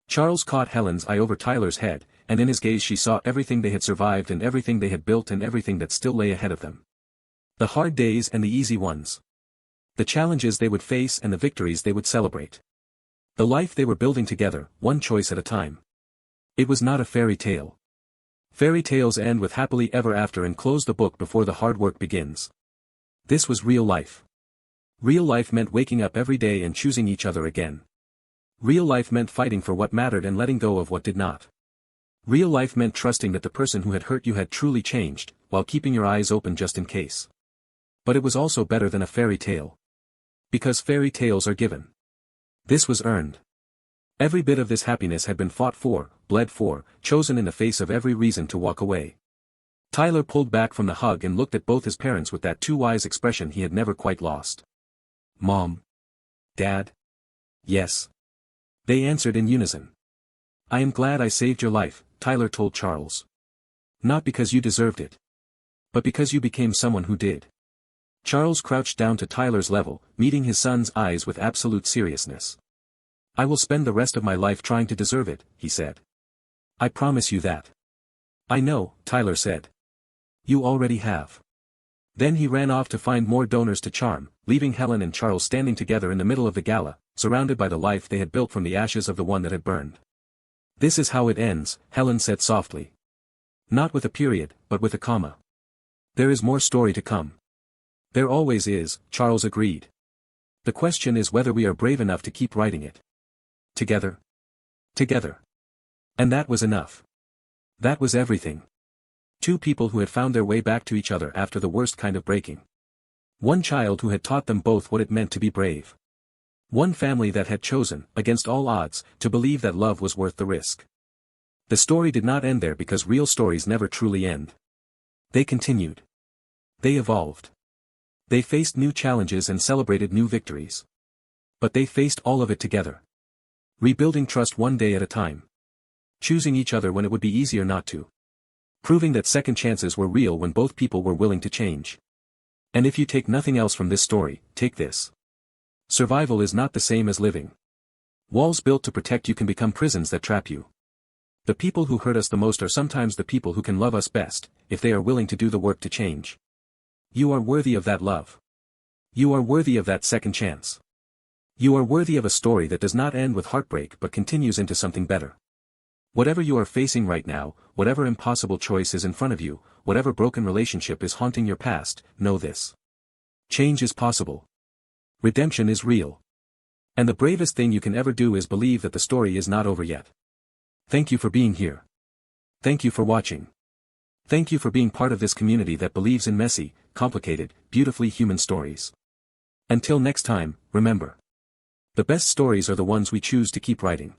Charles caught Helen's eye over Tyler's head, and in his gaze she saw everything they had survived and everything they had built and everything that still lay ahead of them. The hard days and the easy ones. The challenges they would face and the victories they would celebrate. The life they were building together, one choice at a time. It was not a fairy tale. Fairy tales end with happily ever after and close the book before the hard work begins. This was real life. Real life meant waking up every day and choosing each other again. Real life meant fighting for what mattered and letting go of what did not. Real life meant trusting that the person who had hurt you had truly changed, while keeping your eyes open just in case. But it was also better than a fairy tale. Because fairy tales are given. This was earned. Every bit of this happiness had been fought for, bled for, chosen in the face of every reason to walk away. Tyler pulled back from the hug and looked at both his parents with that too-wise expression he had never quite lost. Mom. Dad. Yes. They answered in unison. I am glad I saved your life, Tyler told Charles. Not because you deserved it. But because you became someone who did. Charles crouched down to Tyler's level, meeting his son's eyes with absolute seriousness. I will spend the rest of my life trying to deserve it, he said. I promise you that. I know, Tyler said. You already have. Then he ran off to find more donors to charm, leaving Helen and Charles standing together in the middle of the gala, surrounded by the life they had built from the ashes of the one that had burned. This is how it ends, Helen said softly. Not with a period, but with a comma. There is more story to come. There always is, Charles agreed. The question is whether we are brave enough to keep writing it. Together. Together. And that was enough. That was everything. Two people who had found their way back to each other after the worst kind of breaking. One child who had taught them both what it meant to be brave. One family that had chosen, against all odds, to believe that love was worth the risk. The story did not end there because real stories never truly end. They continued. They evolved. They faced new challenges and celebrated new victories. But they faced all of it together. Rebuilding trust one day at a time. Choosing each other when it would be easier not to. Proving that second chances were real when both people were willing to change. And if you take nothing else from this story, take this. Survival is not the same as living. Walls built to protect you can become prisons that trap you. The people who hurt us the most are sometimes the people who can love us best, if they are willing to do the work to change. You are worthy of that love. You are worthy of that second chance. You are worthy of a story that does not end with heartbreak but continues into something better. Whatever you are facing right now, whatever impossible choice is in front of you, whatever broken relationship is haunting your past, know this. Change is possible. Redemption is real. And the bravest thing you can ever do is believe that the story is not over yet. Thank you for being here. Thank you for watching. Thank you for being part of this community that believes in messy, complicated, beautifully human stories. Until next time, remember. The best stories are the ones we choose to keep writing.